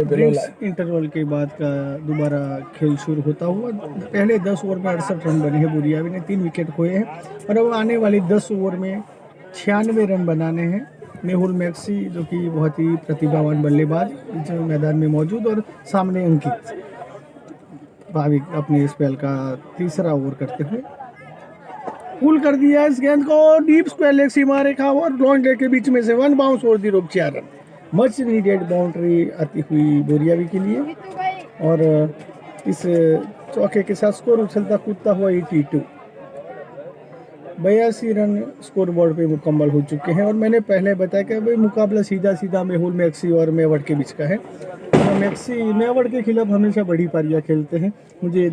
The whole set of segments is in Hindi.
ड्रिंक्स इंटरवल के बाद का दोबारा खेल शुरू होता हुआ। पहले 10 ओवर में 68 रन बने हैं, बुरियावी ने 3 विकेट खोए हैं और अब आने वाली 10 ओवर में 96 रन बनाने हैं। मेहुल मैक्सी जो कि बहुत ही प्रतिभावान बल्लेबाज बीच में मैदान में मौजूद और सामने अंकित भाविक अपने स्पेल का तीसरा ओवर करते हुए पुल कर दिया इस गेंद को डीप स्क्वायर लेग सीमा रेखा और लॉन्ग लेग के बीच में से 1 बाउंस और 0 4 रन। मच नीडेड बाउंड्री आती हुई बोरियावी के लिए और इस चौके के साथ स्कोर उछलता कूदता हुआ 82 82 रन स्कोर बोर्ड पे मुकम्मल हो चुके हैं। और मैंने पहले बताया कि भाई मुकाबला सीधा सीधा मेहुल मैक्सी और मेवाड़ के बीच का है। तो मैक्सी मेवाड़ के खिलाफ हमेशा बड़ी पारियां खेलते हैं। मुझे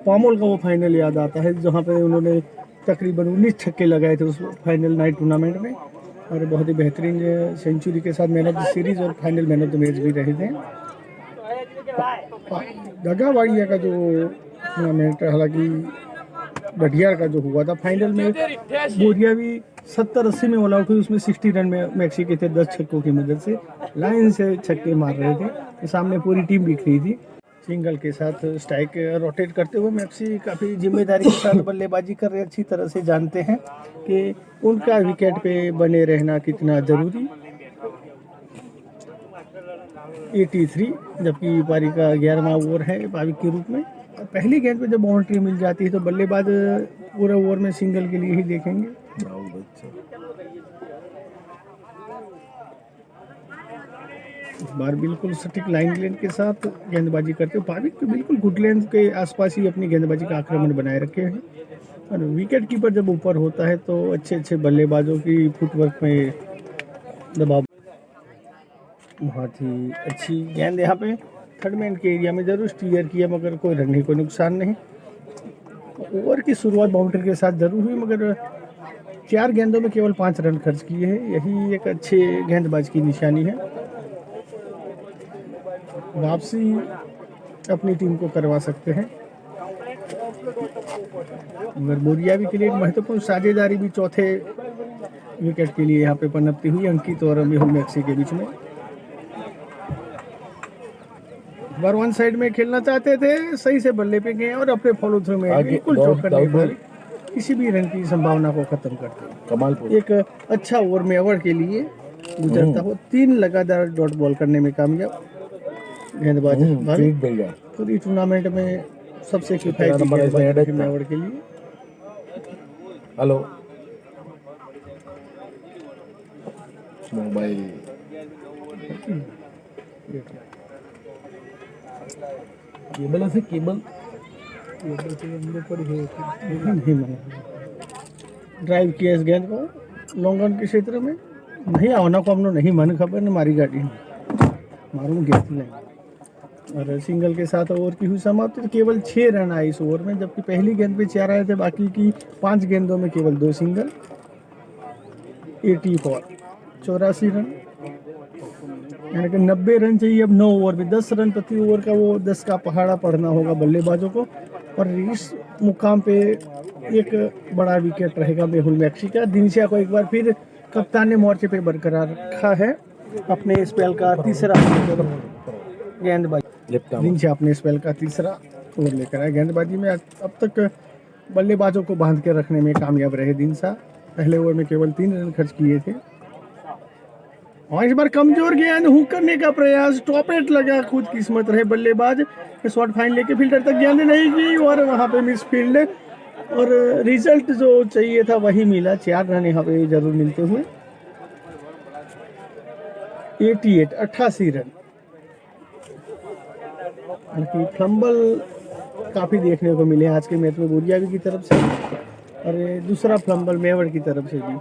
पामोल का वो फाइनल याद आता है जहाँ पे उन्होंने तकरीबन 19 छक्के लगाए थे उस फाइनल नाइट टूर्नामेंट में और बहुत ही बेहतरीन सेंचुरी के साथ मैन ऑफ द सीरीज और final man of the match भी रहे थे। दगावाड़िया का जो टूर्नामेंट हालांकि गठियार का जो हुआ था फाइनल में बोरिया भी 70-80 में ऑल आउट हुई, उसमें 60 रन में मैक्सी के थे 10 छक्कों की मदद से लाइन से छक्के मार रहे थे। सामने पूरी टीम दिख रही थी। सिंगल के साथ स्ट्राइक रोटेट करते हुए मैक्सी काफ़ी जिम्मेदारी के साथ बल्लेबाजी कर रहे, अच्छी तरह से जानते हैं कि उनका विकेट पे बने रहना कितना ज़रूरी। 83 जबकि पारी का 11वां ओवर है पारी के रूप में। पहली गेंद पे जब बाउंड्री मिल जाती है तो बल्लेबाज पूरे ओवर में सिंगल के लिए ही देखेंगे। इस बार बिल्कुल सटीक लाइन लेंथ के साथ गेंदबाजी करते हुए पाविक तो बिल्कुल गुड लेंथ के आसपास ही अपनी गेंदबाजी का आक्रमण बनाए रखे हैं। और विकेट कीपर जब ऊपर होता है तो अच्छे अच्छे बल्लेबाजों की फुटवर्क में दबाव। बहुत ही अच्छी गेंद यहाँ पे थर्ड मैन के एरिया में जरूर स्टीयर किया मगर कोई रन नहीं, कोई नुकसान नहीं। ओवर की शुरुआत बाउंड्री के साथ जरूर हुई मगर 4 गेंदों में केवल 5 रन खर्च किए हैं, यही एक अच्छे गेंदबाज की निशानी है। वापसी अपनी टीम को करवा सकते हैं मगर बोरियावी के लिए एक महत्वपूर्ण साझेदारी भी चौथे विकेट के लिए यहाँ पे पनपती हुई अंकित और मेहुल मैक्सी के बीच में। बार वन साइड में खेलना चाहते थे, सही से बल्ले पे गए और अपने फॉलो थ्रू में बिल्कुल चौकर नहीं मारी, किसी भी रन की संभावना को खत्म करते हैं। कमाल एक अच्छा ओवर मेवाड़ के लिए गुजरता हो 3 लगातार डॉट बॉल करने में कामयाब गेंदबाज पूरी टूर्नामेंट में सबसे किफायती गेंदबाज मेवाड़ के लिए। हेलो मोबाइल केबल है केबल ड्राइव किया इस गेंद को लॉन्ग रन के क्षेत्र में नहीं आना को हमने नहीं मन खबर न मारी गाड़ी मारूं गेंद नहीं। और सिंगल के साथ ओवर की हुई समाप्ति तो केवल 6 रन आए इस ओवर में जबकि पहली गेंद पे 4 आए थे, बाकी की 5 गेंदों में केवल 2 सिंगल। 84 रन यानी कि 90 रन चाहिए अब 9 ओवर में। 10 रन प्रति ओवर का वो 10 का पहाड़ा पड़ना होगा बल्लेबाजों को और इस मुकाम पे एक बड़ा विकेट रहेगा मेहुल मैक्सी का। दिनशिया को एक बार फिर कप्तान ने मोर्चे पे बरकरार रखा है। अपने स्पेल का तीसरा गेंदबाजी दिनशिया अपने स्पेल का तीसरा ओवर लेकर आए। गेंदबाजी में अब तक बल्लेबाजों को बांध के रखने में कामयाब रहे दिनशिया। पहले ओवर में केवल 3 रन खर्च किए थे और इस बार कमजोर गेंद हुक करने का प्रयास, टॉपेट लगा, खुद किस्मत रहे बल्लेबाज शॉर्ट फाइन लेके फील्डर तक गेंद नहीं की और वहां पे मिस फील्ड और रिजल्ट जो चाहिए था वही मिला। 4 रन यहाँ पे जरूर मिलते हुए। 88 रन हालांकि फंबल काफी देखने को मिले आज के मैच में बोरियावी की तरफ से और दूसरा फंबल मेवाड़ की तरफ से भी।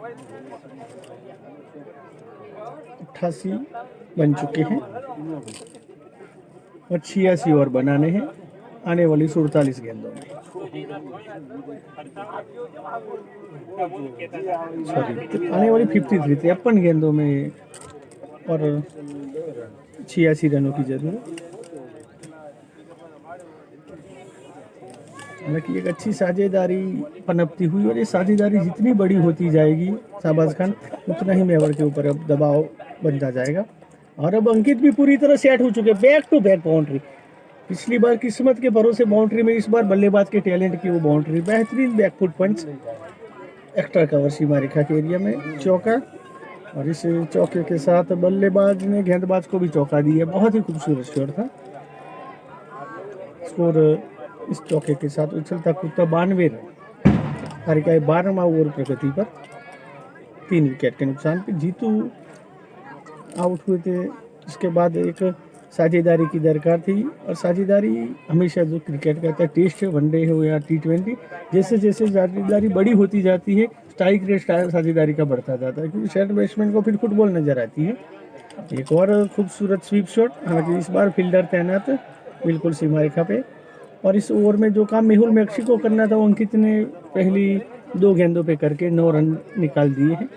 88 बन चुके हैं और 86 और बनाने हैं आने वाली 47 गेंदों में। सॉरी आने वाली 53 गेंदों में और 86 रनों की जरूरत। हालांकि एक अच्छी साझेदारी पनपती हुई और ये साझेदारी जितनी बड़ी होती जाएगी शाहबाज खान उतना ही मेवाड़ के ऊपर अब दबाव बनता जाएगा और अब अंकित भी पूरी तरह सेट हो चुके, बैक टू बैक बाउंड्री। पिछली बार किस्मत के भरोसे बाउंड्री में, इस बार बल्लेबाज के टैलेंट की वो बाउंड्री। बेहतरीन बैकफुट पंच, एक्स्ट्रा कवर सीमा रेखा के एरिया में चौका। और इस चौके के साथ बल्लेबाज ने गेंदबाज को भी चौका दिया। बहुत ही खूबसूरत शॉट था। स्कोर इस चौके के साथ उछलता कूदता 92 रन। हार का 12वां ओवर प्रगति पर 3 विकेट के नुकसान पे जीतू आउट हुए थे। इसके बाद एक साझेदारी की दरकार थी, और साझेदारी हमेशा जो क्रिकेट का टेस्ट है, वनडे हो या T20, जैसे जैसे साझेदारी बड़ी होती जाती है, स्ट्राइक रेट साझेदारी का बढ़ता जाता है, क्योंकि शॉर्ट बैट्समैन को फिर फुटबॉल नजर आती है। एक और खूबसूरत स्वीप शॉट, हालांकि इस बार फील्डर तैनात बिल्कुल सीमा रेखा पे। और इस ओवर में जो काम मेहुल मैक्सी को करना था, वो अंकित ने पहली 2 गेंदों पे करके 9 रन निकाल दिए हैं।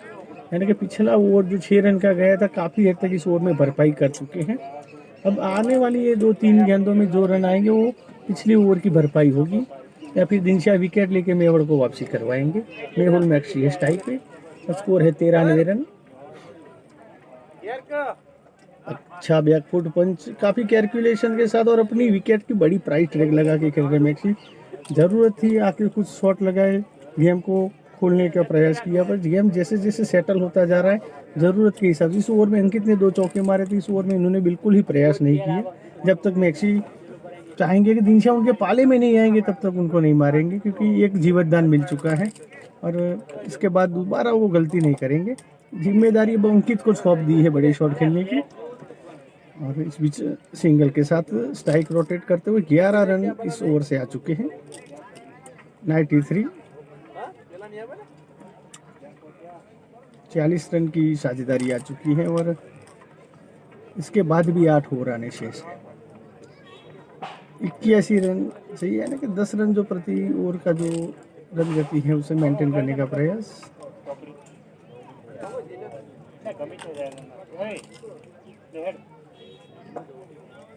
यानी कि पिछला ओवर जो 6 रन का गया था, काफ़ी हद तक इस ओवर में भरपाई कर चुके हैं। अब आने वाली ये 2-3 गेंदों में जो रन आएंगे, वो पिछली ओवर की भरपाई होगी, या फिर दिनशा विकेट लेके मेवड़ को वापसी करवाएंगे। मेहुल मैक्सी है स्ट्राइक पे, स्कोर है 93 रन। अच्छा बैकफुट पंच, काफ़ी कैलकुलेशन के साथ, और अपनी विकेट की बड़ी प्राइस टैग लगा के खेल रहे मैक्सी। ज़रूरत थी आखिर कुछ शॉट लगाए, गेम को खोलने का प्रयास किया, पर गेम जैसे जैसे सेटल होता जा रहा है, ज़रूरत के हिसाब से। इस ओवर में अंकित ने 2 चौके मारे थे, इस ओवर में इन्होंने बिल्कुल ही प्रयास नहीं किए। जब तक मैक्सी चाहेंगे कि दिनशा उनके पाले में नहीं आएंगे, तब तक उनको नहीं मारेंगे, क्योंकि एक जीवतदान मिल चुका है, और इसके बाद दोबारा वो गलती नहीं करेंगे। जिम्मेदारी अब अंकित को सौंप दी है बड़े शॉट खेलने की। और इस बीच सिंगल के साथ स्ट्राइक रोटेट करते हुए 11 रन इस ओवर से आ चुके हैं। 93, 40 रन की साझेदारी आ चुकी है, और इसके बाद भी 8 ओवर आने शेष है। 81 रन चाहिए, यानी कि 10 रन जो प्रति ओवर का जो रन गति है, उसे मेंटेन करने का प्रयास।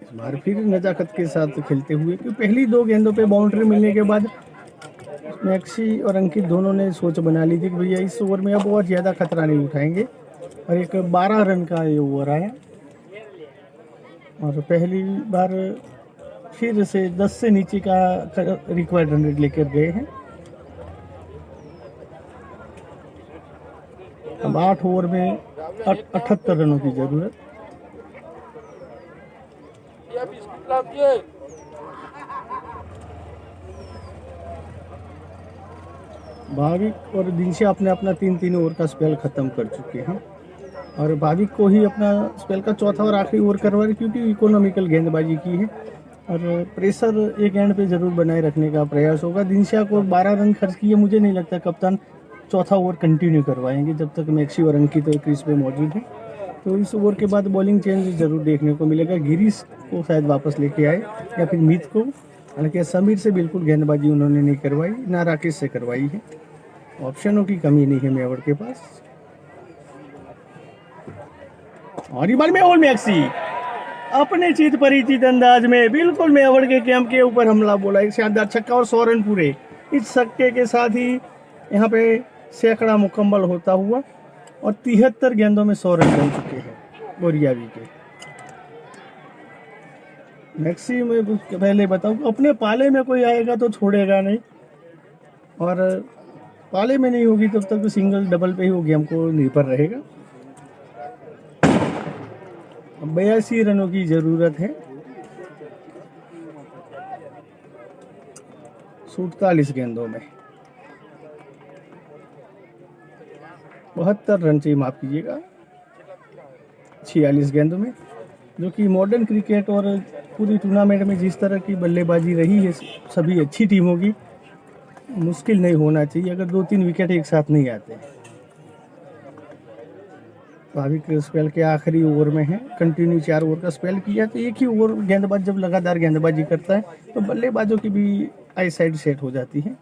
इस बार फिर नजाकत के साथ खेलते हुए, क्योंकि पहली 2 गेंदों पे बाउंड्री मिलने के बाद मैक्सी और अंकित दोनों ने सोच बना ली थी कि भैया इस ओवर में अब और ज़्यादा खतरा नहीं उठाएंगे, और एक 12 रन का ये ओवर आया, और पहली बार फिर से 10 से नीचे का रिक्वायर्ड रन रेट लेकर गए हैं। अब 8 ओवर में 78 रनों की जरूरत। भाविक और दिनशा अपने अपना 3-3 ओवर का स्पेल खत्म कर चुके हैं, और भाविक को ही अपना स्पेल का चौथा और आखिरी ओवर करवा रहे, क्योंकि इकोनॉमिकल गेंदबाजी की है, और प्रेशर एक एंड पे ज़रूर बनाए रखने का प्रयास होगा। दिनशा को 12 रन खर्च किए, मुझे नहीं लगता कप्तान चौथा ओवर कंटिन्यू करवाएंगे जब तक मैक्सी और अंकित क्रीज पे मौजूद है। तो इस ओवर के बाद बॉलिंग चेंज ज़रूर देखने को मिलेगा। गिरीश को शायद वापस लेके आए, या फिर मीत को। हालांकि समीर से बिल्कुल गेंदबाजी उन्होंने नहीं करवाई, ना राकेश से करवाई है। ऑप्शनों की कमी नहीं है मेवड़ के पास। और ये बार मेहुल मैक्सी अपने चित परिचित अंदाज में बिल्कुल मेवड़ के कैंप के ऊपर हमला बोला। एक शानदार छक्का और 100 रन पूरे। इस छक्के के साथ ही यहाँ पे सैकड़ा मुकम्मल होता हुआ, और 73 गेंदों में 100 रन बन चुके हैं गोरियावी के। मैक्सी में पहले बताऊँ, अपने पाले में कोई आएगा तो छोड़ेगा नहीं, और पाले में नहीं होगी तब तक तो सिंगल डबल पे ही वो गेम को निर्भर रहेगा। 82 रनों की जरूरत है 47 गेंदों में। 72 रन चाहिए, माफ कीजिएगा, 46 गेंदों में, जो कि मॉडर्न क्रिकेट और पूरी टूर्नामेंट में जिस तरह की बल्लेबाजी रही है सभी अच्छी टीमों की, मुश्किल नहीं होना चाहिए अगर 2-3 विकेट एक साथ नहीं आते हैं। भाविक स्पेल के आखिरी ओवर में है, कंटिन्यू 4 ओवर का स्पेल किया, तो एक ही ओवर गेंदबाज जब लगातार गेंदबाजी करता है तो बल्लेबाजों की भी आई साइड सेट हो जाती है।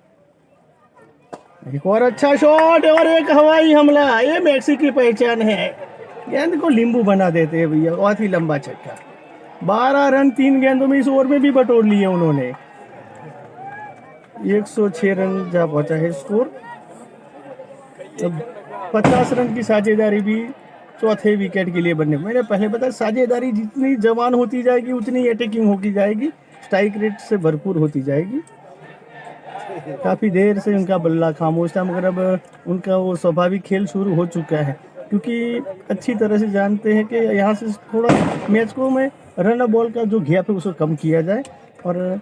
एक और अच्छा शॉट और एक हवाई हमला, ये मैक्सी की पहचान है। गेंद को नींबू बना देते हैं भैया, बहुत ही लंबा छक्का। 12 रन 3 गेंदों में इस ओवर में भी बटोर लिए उन्होंने। 106 रन जा पहुंचा है स्कोर। 50 रन की साझेदारी भी चौथे विकेट के लिए बनने। मैंने पहले बताया साझेदारी जितनी जवान होती जाएगी उतनी अटैकिंग होती जाएगी, स्ट्राइक रेट से भरपूर होती जाएगी। काफ़ी देर से उनका बल्ला खामोश था, मगर अब उनका वो स्वाभाविक खेल शुरू हो चुका है, क्योंकि अच्छी तरह से जानते हैं कि यहाँ से थोड़ा मैच को में रन बॉल का जो गैप है उसको कम किया जाए, और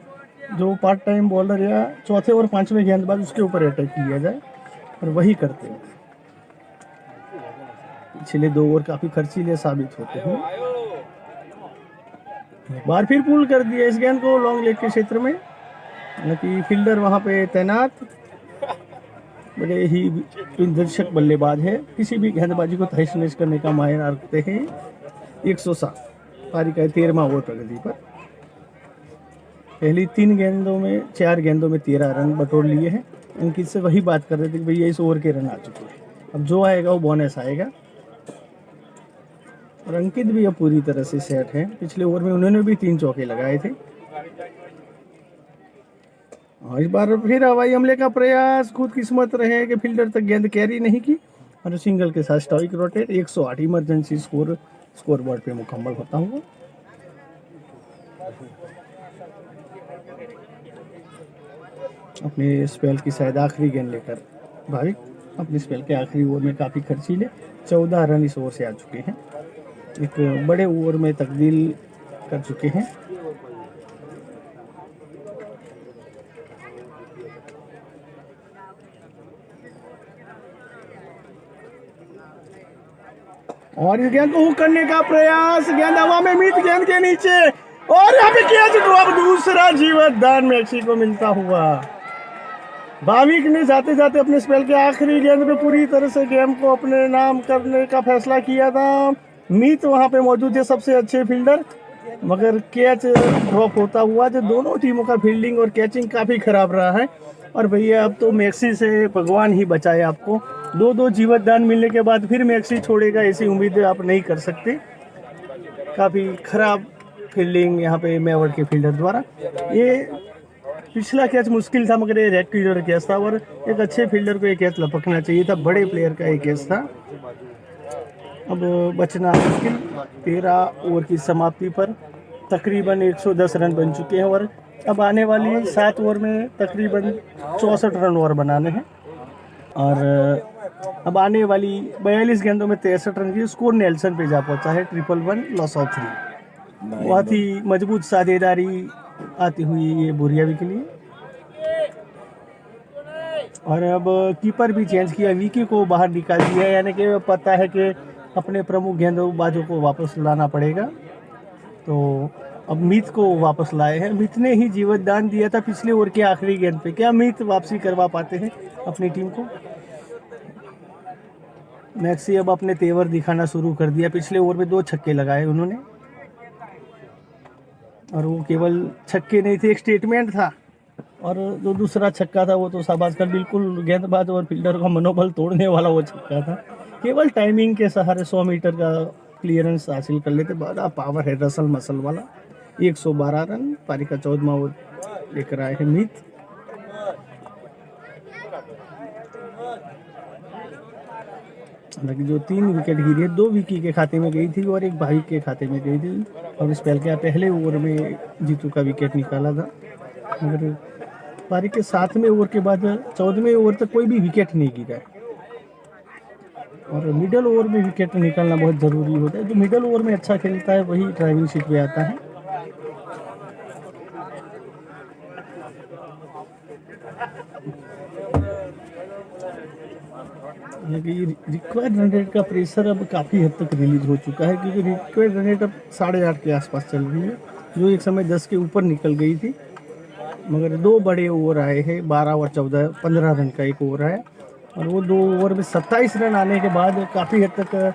जो पार्ट टाइम बॉलर या चौथे और पांचवें गेंदबाज उसके ऊपर अटैक किया जाए, और वही करते हैं। पिछले 2 ओवर काफ़ी खर्चीले साबित होते हैं। एक बार फिर पुल कर दिया इस गेंद को लॉन्ग लेग के क्षेत्र में, हालांकि फील्डर वहां पे तैनात बड़े ही दर्शक बल्लेबाज है, किसी भी गेंदबाजी को तहस नहस करने का माहिर रखते हैं। 107 पारी का 13वां ओवर प्रगति पर। पहली 4 गेंदों में 13 रन बटोर लिए हैं। इनकी से वही बात कर रहे थे कि भैया इस ओवर के रन आ चुके हैं, अब जो आएगा वो बोनस आएगा। और अंकित भी अब पूरी तरह से सेट है, पिछले ओवर में उन्होंने भी 3 चौके लगाए थे। इस बार फिर हवाई हमले का प्रयास, खुद किस्मत रहे कि फील्डर तक गेंद कैरी नहीं की, और सिंगल के साथ strike rotate 108 emergency score board पे मुकम्मल होता हुआ। अपने स्पेल की शायद आखिरी गेंद लेकर भाविक अपने स्पेल के आखिरी ओवर में काफ़ी खर्चीले 14 रन इस ओवर से आ चुके हैं, एक बड़े ओवर में तब्दील कर चुके हैं। और इस गेंद को हुक करने का प्रयास, गेंद हवा में मीत गेंद के नीचे, और यहाँ पे कैच ड्रॉप, दूसरा जीवनदान मैक्सी को मिलता हुआ। भाविक ने जाते जाते अपने स्पेल के आखिरी गेंद पे पूरी तरह से गेम को अपने नाम करने का फैसला किया था। मीत वहां पे मौजूद है, सबसे अच्छे फील्डर, मगर कैच ड्रॉप होता हुआ। जो दोनों टीमों का फील्डिंग और कैचिंग काफ़ी खराब रहा है, और भैया अब तो मैक्सी से भगवान ही बचाए आपको। 2 जीवनदान मिलने के बाद फिर मैक्सी छोड़ेगा ऐसी उम्मीद आप नहीं कर सकते। काफ़ी खराब फील्डिंग यहाँ पे मेवाड़ के फील्डर द्वारा। ये पिछला कैच मुश्किल था, मगर ये रेक्टिजर कैच था, और एक अच्छे फील्डर को ये कैच लपकना चाहिए था, बड़े प्लेयर का ये कैच था। अब बचना मुश्किल। 13 ओवर की समाप्ति पर तकरीबन 110 रन बन चुके हैं, और अब आने वाली 7 ओवर में तकरीबन 64 रन और बनाने हैं, और अब आने वाली 42 गेंदों में 63 रन की स्कोर नेल्सन पे जा पहुंचा है। 111 लॉस ऑफ 3। बहुत ही मजबूत साझेदारी आती हुई ये बुरियावी के लिए। और अब कीपर भी चेंज किया, विकी को बाहर निकाल दिया, यानी कि पता है कि अपने प्रमुख गेंदबाजों को वापस लाना पड़ेगा। तो अब मीत को वापस लाए हैं। मीत ने ही जीवनदान दिया था पिछले ओवर के आखिरी गेंद पे। क्या मीत वापसी करवा पाते हैं अपनी टीम को? मैक्सी अब अपने तेवर दिखाना शुरू कर दिया। पिछले ओवर में 2 छक्के लगाए उन्होंने, और वो केवल छक्के नहीं थे, एक स्टेटमेंट था। और जो दूसरा छक्का था वो तो शाबाश कर, बिल्कुल गेंदबाज और फील्डर का मनोबल तोड़ने वाला वो छक्का था। केवल टाइमिंग के सहारे 100 मीटर का क्लियरेंस हासिल कर लेते। बड़ा पावर है रसल मसल वाला। 112 रन पारी का 14वां ओवर लेकर आए हैं मीत। हालांकि जो 3 विकेट गिरी है, 2 विकी के खाते में गई थी और एक भाविक के खाते में गई थी, और इस पहल के पहले ओवर में जीतू का विकेट निकाला था। मगर पारी के 7वें ओवर के बाद 14वें ओवर तक कोई भी विकेट नहीं गिरा है, और मिडल ओवर में विकेट निकालना बहुत ज़रूरी होता है। जो मिडल ओवर में अच्छा खेलता है वही ड्राइविंग सीट पे आता है। रिक्वायर्ड रन रेट का प्रेशर अब काफ़ी हद तक रिलीज हो चुका है, क्योंकि रिक्वायर्ड रन रेट अब 8.5 के आसपास चल रही है, जो एक समय 10 के ऊपर निकल गई थी। मगर 2 बड़े ओवर आए हैं, 12 और 14, 15 रन का एक ओवर आया, और वो 2 ओवर में 27 रन आने के बाद काफ़ी हद तक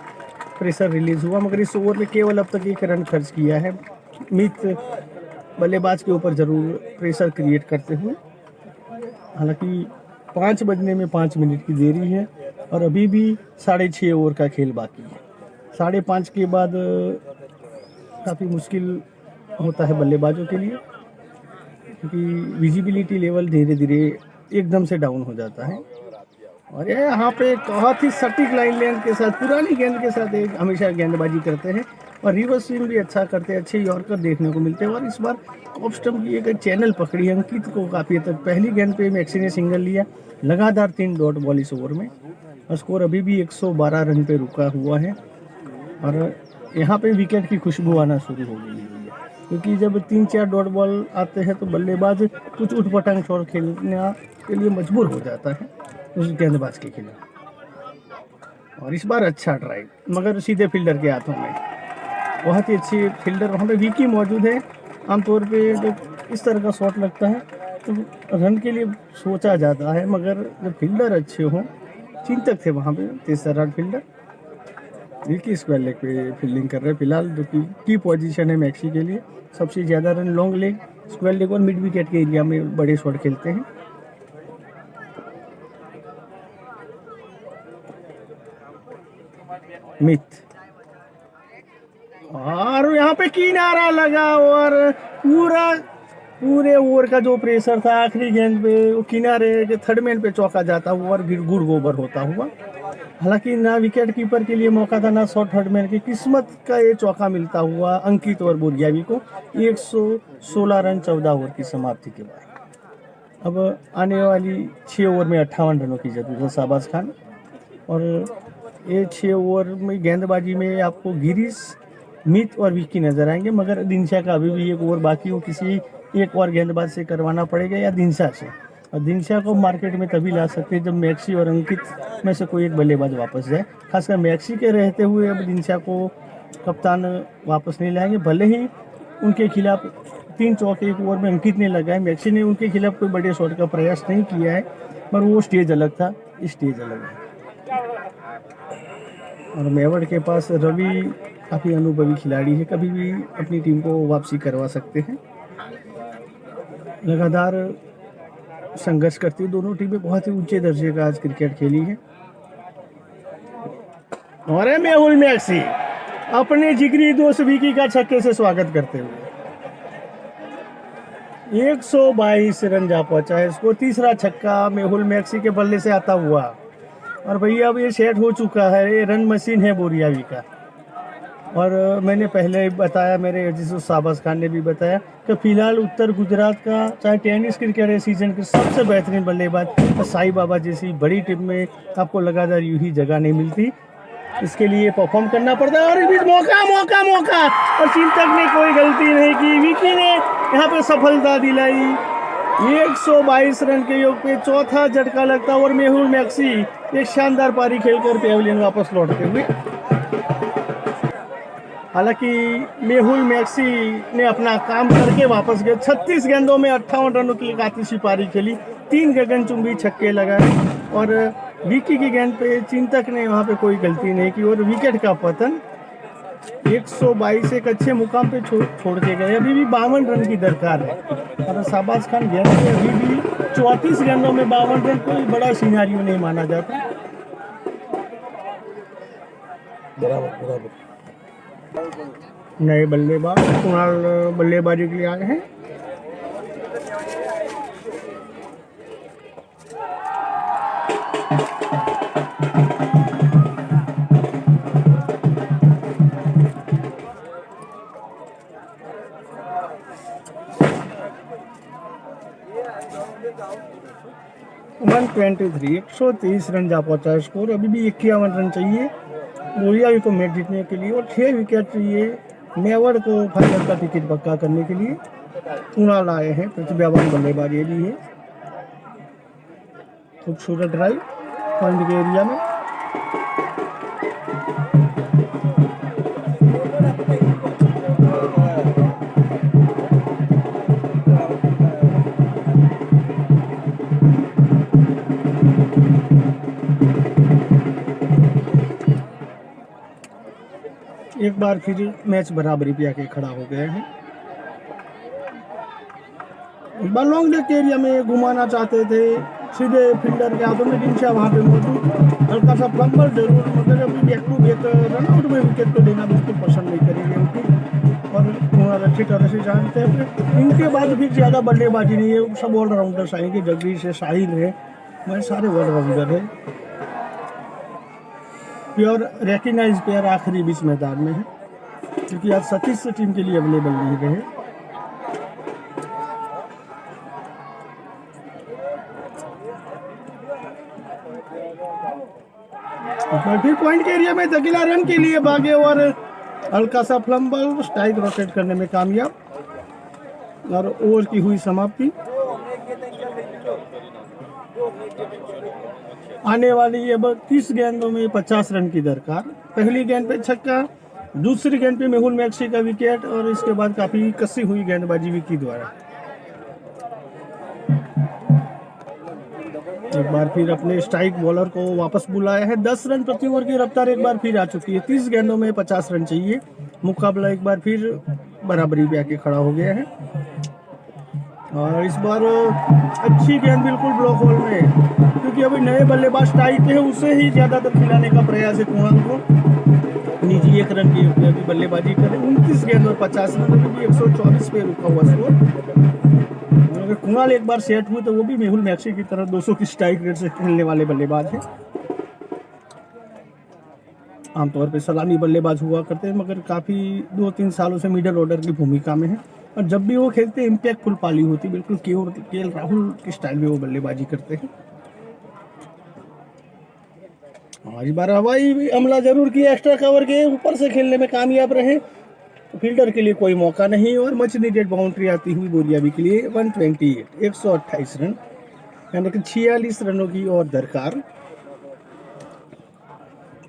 प्रेशर रिलीज हुआ। मगर इस ओवर में केवल अब तक 1 रन खर्च किया है। मीत बल्लेबाज के ऊपर ज़रूर प्रेशर क्रिएट करते हुए। हालांकि 5 बजने में 5 मिनट की देरी है, और अभी भी 6.5 ओवर का खेल बाकी है। 5.5 के बाद काफ़ी मुश्किल होता है बल्लेबाजों के लिए, क्योंकि विजिबिलिटी लेवल धीरे धीरे एकदम से डाउन हो जाता है। और ये यहाँ पे बहुत ही सटीक लाइन लेंथ के साथ पुरानी गेंद के साथ एक हमेशा गेंदबाजी करते हैं और रिवर्स स्विंग भी अच्छा करते हैं, अच्छे यॉर्कर देखने को मिलते हैं। और इस बार ऑफ स्टंप की एक चैनल पकड़ी है अंकित को काफ़ी तक। पहली गेंद पे मैक्सी ने सिंगल लिया, लगातार 3 डॉट बॉल इस ओवर में और स्कोर अभी भी 112 रन पे रुका हुआ है। और यहाँ पे विकेट की खुशबू आना शुरू हो गई है, क्योंकि जब 3-4 डॉट बॉल आते हैं तो बल्लेबाज कुछ उठपटांग शॉट खेलने के लिए मजबूर हो जाता है उस गेंदबाज के खिलाफ। और इस बार अच्छा ड्राइव मगर सीधे फील्डर के हाथों में, बहुत ही अच्छी फील्डर वहाँ पे विकी मौजूद है। आमतौर पे जब इस तरह का शॉट लगता है तो रन के लिए सोचा जाता है, मगर जब फील्डर अच्छे हों, चिंतक थे वहाँ पे तीसरा फील्डर विकी स्क्वायर लेग पे फील्डिंग कर रहे हैं फिलहाल, जो कि की पोजीशन है मैक्सी के लिए। सबसे ज़्यादा run long leg, square leg और मिड विकेट के एरिया में बड़े शॉट खेलते हैं। मिथ और यहाँ पे किनारा लगा और पूरे ओवर का जो प्रेशर था आखिरी गेंद पे वो किनारे के थर्ड मैन पे चौका जाता हुआ और गुड़ गोबर होता हुआ। हालांकि ना विकेट कीपर के लिए मौका था ना शॉर्ट थर्ड मैन की, किस्मत का ये चौका मिलता हुआ अंकित और बोरियावी को 116 रन 14 ओवर की समाप्ति के बाद। अब आने वाली 6 ओवर में 58 रनों की जरूरत है शाहबाज खान। और ये 6 ओवर में गेंदबाजी में आपको गिरीश, मित और विकी नजर आएंगे, मगर दिनशा का अभी भी 1 ओवर बाकी हो, किसी एक और गेंदबाज से करवाना पड़ेगा या दिनशा से। और दिनशा को मार्केट में तभी ला सकते हैं जब मैक्सी और अंकित में से कोई एक बल्लेबाज वापस जाए। खासकर मैक्सी के रहते हुए अब दिनशा को कप्तान वापस नहीं लाएंगे, भले ही उनके खिलाफ 3 चौके 1 ओवर में अंकित ने लगाए। मैक्सी ने उनके खिलाफ कोई बड़े शॉट का प्रयास नहीं किया है, पर वो स्टेज अलग था, स्टेज अलग है। और मेवाड़ के पास रवि काफ़ी अनुभवी खिलाड़ी है, कभी भी अपनी टीम को वापसी करवा सकते हैं। लगातार संघर्ष करती है दोनों टीमें, बहुत ही ऊंचे दर्जे का आज क्रिकेट खेली है। और मेहुल मैक्सी अपने जिगरी दोस्त विकी का छक्के से स्वागत करते हुए 122 रन जा पहुंचा है इसको। तीसरा छक्का मेहुल मैक्सी के बल्ले से आता हुआ। और भैया अब ये सेट हो चुका है, ये रन मशीन है बोरियावी का। और मैंने पहले बताया, मेरे जिस शाहबाज खान ने भी बताया कि फिलहाल उत्तर गुजरात का चाहे टेनिस क्रिकेट है सीजन के सबसे बेहतरीन बल्लेबाज साई बाबा जैसी बड़ी टीम में आपको लगातार यूं ही जगह नहीं मिलती, इसके लिए परफॉर्म करना पड़ता है। और इस बीच मौका मौका मौका और चिंतक ने कोई गलती नहीं की, विकी ने यहाँ पे सफलता दिलाई। 122 रन के योग पे चौथा झटका लगता और मेहुल मैक्सी एक शानदार पारी खेलकर पेविलियन वापस लौटते हुए। हालांकि मेहुल मैक्सी ने अपना काम करके वापस गए। 36 गेंदों में 58 रनों की एक आतिशी पारी खेली, 3 गगनचुंबी छक्के लगाए और विकी की गेंद पे चिंतक ने वहां पे कोई गलती नहीं की और विकेट का पतन। 122 एक अच्छे मुकाम पे छोड़ के गए। अभी भी 52 रन की दरकार है और शाहबाज खान गेंद पे अभी भी 34 गेंदों में 52 रन कोई बड़ा सिनेरियो नहीं माना जाता। बराबर नए बल्लेबाज कुणाल बल्लेबाजी के लिए आए हैं। वन 123 रन जा पहुंचा है स्कोर। अभी भी 51 रन चाहिए बोरियावी को मैच जीतने के लिए और 6 विकेट चाहिए मेवाड़ को फाइनल का टिकट पक्का करने के लिए। कुणाल आए हैं, प्रतिभावान बल्लेबाज ये भी है। खूबसूरत ड्राइव पॉइंट के एरिया में। एक बार फिर मैच बराबरी पे आके खड़ा हो गए हैं। एक बार लॉन्ग लेग के एरिया में घुमाना चाहते थे, सीधे फील्डर के हाथों में दिनशा वहाँ पे मौजूद। हल्का सा फ्लम्बर जरूर, मगर अभी बैक टू बैक रनआउट में विकेट को देना बिल्कुल पसंद नहीं करेंगे उनकी और उन्होंने अच्छी तरह से जानते हैं। इनके बाद भी ज़्यादा बल्लेबाजी नहीं है, सब ऑलराउंडर्स आएंगे। जगदीश है, साहिल है, मैं सारे ऑलराउंडर है। प्योर रिकग्नाइज प्लेयर आखिरी बीच मैदान में है, क्योंकि आज सतीश से टीम के लिए अवेलेबल नहीं रहे। फिर पॉइंट के एरिया में दगिला रन के लिए भागे और हल्का सा फ्लम्बल, स्ट्राइक रोटेट करने में कामयाब और ओवर की हुई समाप्ति। आने वाली अब 30 गेंदों में 50 रन की दरकार। पहली गेंद पे छक्का, दूसरी गेंद पे मेहुल मैक्सी का विकेट और इसके बाद काफी कसी हुई गेंदबाजी विकी द्वारा। एक बार फिर अपने स्ट्राइक बॉलर को वापस बुलाया है। 10 रन प्रति ओवर की रफ्तार एक बार फिर आ चुकी है। 30 गेंदों में 50 रन चाहिए। मुकाबला एक बार फिर बराबरी पे आके खड़ा हो गया है और इस बार अच्छी गेंद बिल्कुल ब्लॉक होल में, क्योंकि अभी नए बल्लेबाज टाइप है, उसे ही ज्यादातर खिलाने का प्रयास है कुणाल को। निजी 1 रन की अभी बल्लेबाजी करे। 29 गेंद और 50 रन, अभी 124 पे रुका हुआ स्कोर। अगर कुणाल एक बार सेट हुए तो वो भी मेहुल मैक्सी की तरह 200 की स्ट्राइक रेट से खेलने वाले बल्लेबाज हैं। आमतौर पे सलामी बल्लेबाज हुआ करते हैं, मगर काफी 2-3 सालों से मिडिल ऑर्डर की भूमिका में है और जब भी वो खेलते हैं इम्पैक्टफुल पाली होती, बिल्कुल केएल राहुल के स्टाइल में वो बल्लेबाजी करते हैं। इस बार हवाई हमला जरूर किया, एक्स्ट्रा कवर के ऊपर से खेलने में कामयाब रहे। फील्डर के लिए कोई मौका नहीं और मच नीडेड बाउंड्री आती हुई बोरियाबी के लिए 128 रन, यानी कि 46 रनों की और दरकार।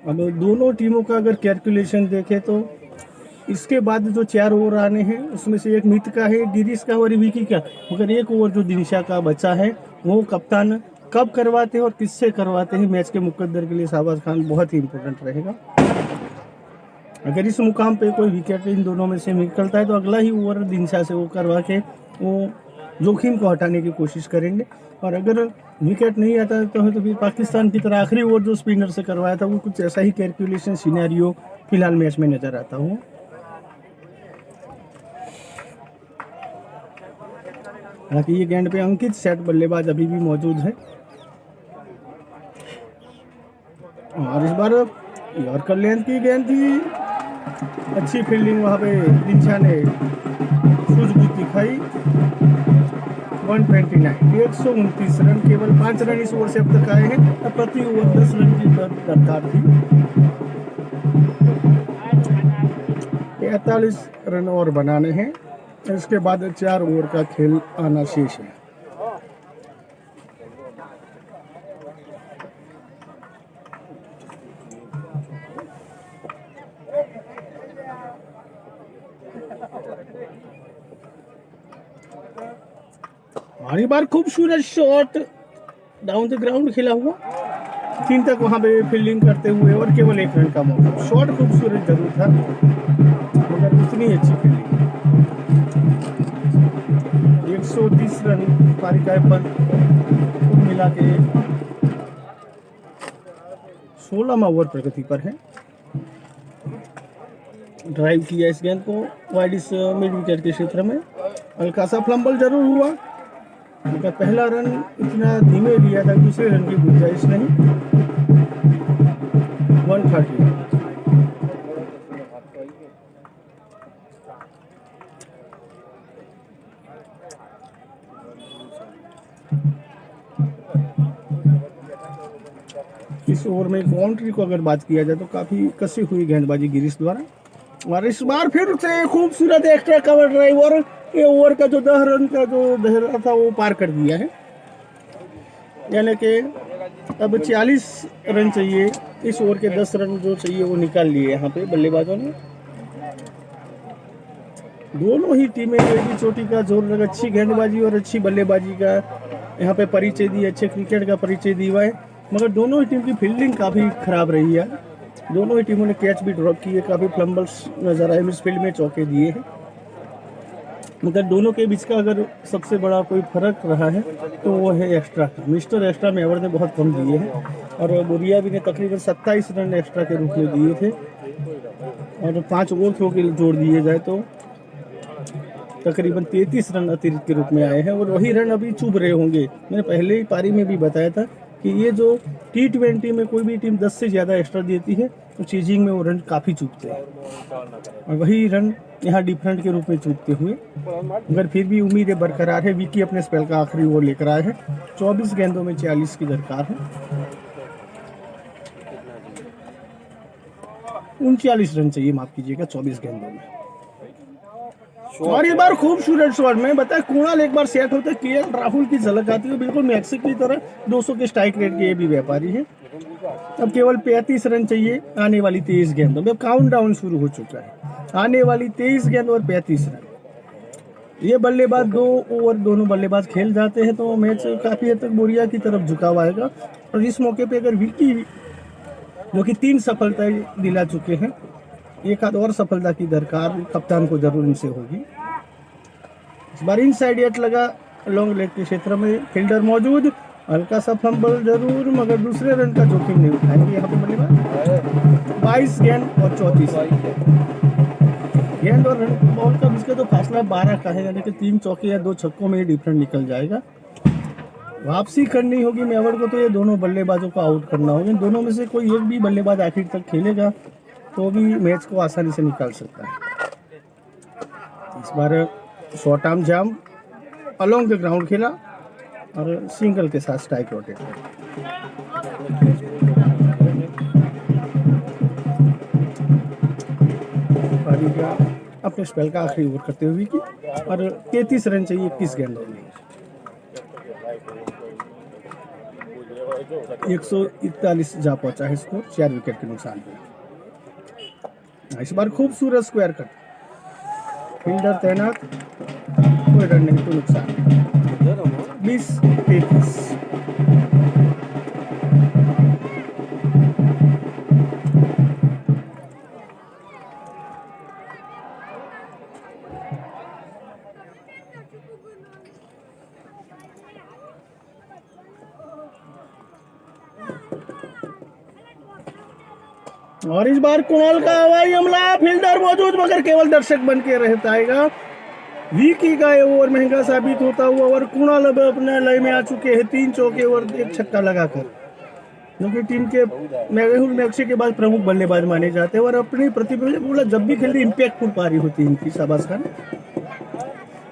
अब दोनों टीमों का अगर कैलकुलेशन देखें तो इसके बाद जो 4 ओवर आने हैं उसमें से एक मित का है, गिरीश का और विकी का, मगर एक ओवर जो दिनिशा का बचा है वो कप्तान कब करवाते हैं और किससे करवाते हैं, मैच के मुकद्दर के लिए शाहबाज खान बहुत ही इंपॉर्टेंट रहेगा। अगर इस मुकाम पे कोई विकेट इन दोनों में से निकलता है तो अगला ही ओवर दिनशा से वो करवा के वो जोखिम को हटाने की कोशिश करेंगे, और अगर विकेट नहीं आता तो फिर पाकिस्तान की तरह आखिरी ओवर जो स्पिनर से करवाया था वो कुछ ऐसा ही कैलकुलेशन सिनेरियो फिलहाल मैच में नजर आता हो। हालांकि ये गेंद पे अंकित सेट बल्लेबाज अभी भी मौजूद है और इस बार यॉर्कर लेंथ की गेंद थी, अच्छी फील्डिंग वहां पे दिनशा ने सूझबूझ दिखाई। 129 रन, केवल 5 रन इस ओवर से अब तक आए हैं। प्रति ओवर 10 रन की दरकार थी। 43 रन और बनाने हैं, इसके बाद 4 ओवर का खेल आना शेष है। हमारी बार खूबसूरत शॉट डाउन द ग्राउंड खेला हुआ, 3 तक वहां पे फील्डिंग करते हुए और केवल 1 रन का मौका। शॉट खूबसूरत जरूर था मगर उतनी अच्छी फील्डिंग। 130 रन तारिकाए पर कुल मिला के 16वां ओवर प्रगति पर है। ड्राइव किया इस गेंद को वाइड इस मिड विकेट के क्षेत्र में, हल्का सा फ्लम्बल जरूर हुआ मगर पहला रन इतना धीमे लिया था, दूसरे रन की गुंजाइश नहीं। 130 इस ओवर में बाउंड्री को अगर बात किया जाए तो काफी कसी हुई गेंदबाजी गिरीश द्वारा, और इस बार फिर से खूबसूरत एक्स्ट्रा कवर ड्राइव और ये ओवर का जो 10 रन का जो दहरा था वो पार कर दिया है, यानी कि अब 40 रन चाहिए। इस ओवर के 10 रन जो चाहिए वो निकाल लिए यहाँ पे बल्लेबाजों ने। दोनों ही टीमें एक ही चोटी का जोर लगा, अच्छी गेंदबाजी और अच्छी बल्लेबाजी का यहाँ पे परिचय दी, अच्छे क्रिकेट का परिचय दिया है, मगर दोनों ही टीम की फील्डिंग काफ़ी खराब रही है। दोनों ही टीमों ने कैच भी ड्रॉप किए, काफ़ी फ्लम्बल्स नजर आए, मिस फील्ड में चौके दिए हैं, मगर दोनों के बीच का अगर सबसे बड़ा कोई फर्क रहा है तो वो है एक्स्ट्रा। मिस्टर एक्स्ट्रा मेवर ने बहुत कम दिए हैं और बोरिया भी ने तकरीबन 27 रन एक्स्ट्रा के रूप में दिए थे, और 5 ओवर थ्रो के जोड़ दिए जाए तो तकरीबन 33 रन अतिरिक्त के रूप में आए हैं, और वही रन अभी चुभ रहे होंगे। मैंने पहले ही पारी में भी बताया था कि ये जो T20 में कोई भी टीम 10 से ज़्यादा एक्स्ट्रा देती है तो चेजिंग में वो रन काफ़ी चूकते हैं, और वही रन यहाँ डिफरेंट के रूप में चूकते हुए मगर फिर भी उम्मीदें बरकरार है। विकी अपने स्पेल का आखिरी ओवर लेकर आए हैं। 24 गेंदों में 40 की दरकार है। 39 रन चाहिए, माफ कीजिएगा, 24 गेंदों में। और इस बार खूबसूरत शॉट में बताया कुणाल एक बार सेट होते केएल राहुल की झलक आती है, बिल्कुल मैक्सिक की तरह 200 के स्ट्राइक रेट के ये भी व्यापारी है। अब केवल 35 रन चाहिए आने वाली 23 गेंदों में। काउंट डाउन शुरू हो चुका है, आने वाली 23 गेंद और 35 रन। ये बल्लेबाज 2 ओवर दोनों बल्लेबाज खेल जाते हैं तो मैच काफी हद तक बोरिया की तरफ झुका हुआ आएगा। और इस मौके पे अगर विकी जो कि 3 सफलताएं दिला चुके हैं, एक आध और सफलता की दरकार कप्तान को जरूर इनसे होगी। इस बार इनसाइड एट लगा लॉन्ग लेग के क्षेत्र में, फील्डर मौजूद, हल्का सा फंबल जरूर मगर दूसरे रन का जोखिम नहीं उठाएंगे यहाँ पे बल्लेबाज। 22 गेंद और 34 गेंद और रन बॉल का इसका तो फासला 12 का है, यानी कि 3 चौके या 2 छक्कों में डिफरेंट निकल जाएगा। वापसी करनी होगी मेवाड़ को, तो ये दोनों बल्लेबाजों को आउट करना होगा। इन दोनों में से कोई एक भी बल्लेबाज आखिर तक खेलेगा तो भी मैच को आसानी से निकाल सकता है। इस बार short arm jab along the ground खेला और सिंगल के साथ स्ट्राइक रोटेट किया। अपने स्पेल का आखिरी ओवर करते हुए की और 33 रन चाहिए 21 गेंदों में। 141 जा पहुंचा है स्कोर 4 विकेट के नुकसान पे। इस बार खूबसूरत स्क्वायर कट, फील्डर तैनात, कोई रन नहीं तो नुकसान। 20-33। और इस बार कुणाल का हवाई हमला, फील्डर मौजूद मगर केवल दर्शक बन के रहता है। विकी का ये ओवर महंगा साबित होता हुआ और कुणाल अब अपने लय में आ चुके हैं। 3 चौके और 1 छक्का लगाकर, क्योंकि टीम के मेहुल मैक्सी के बाद प्रमुख बल्लेबाज माने जाते हैं और अपनी प्रतिभा जब भी खेलते इम्पैक्टफुल पारी होती है इनकी। शाबाश खान।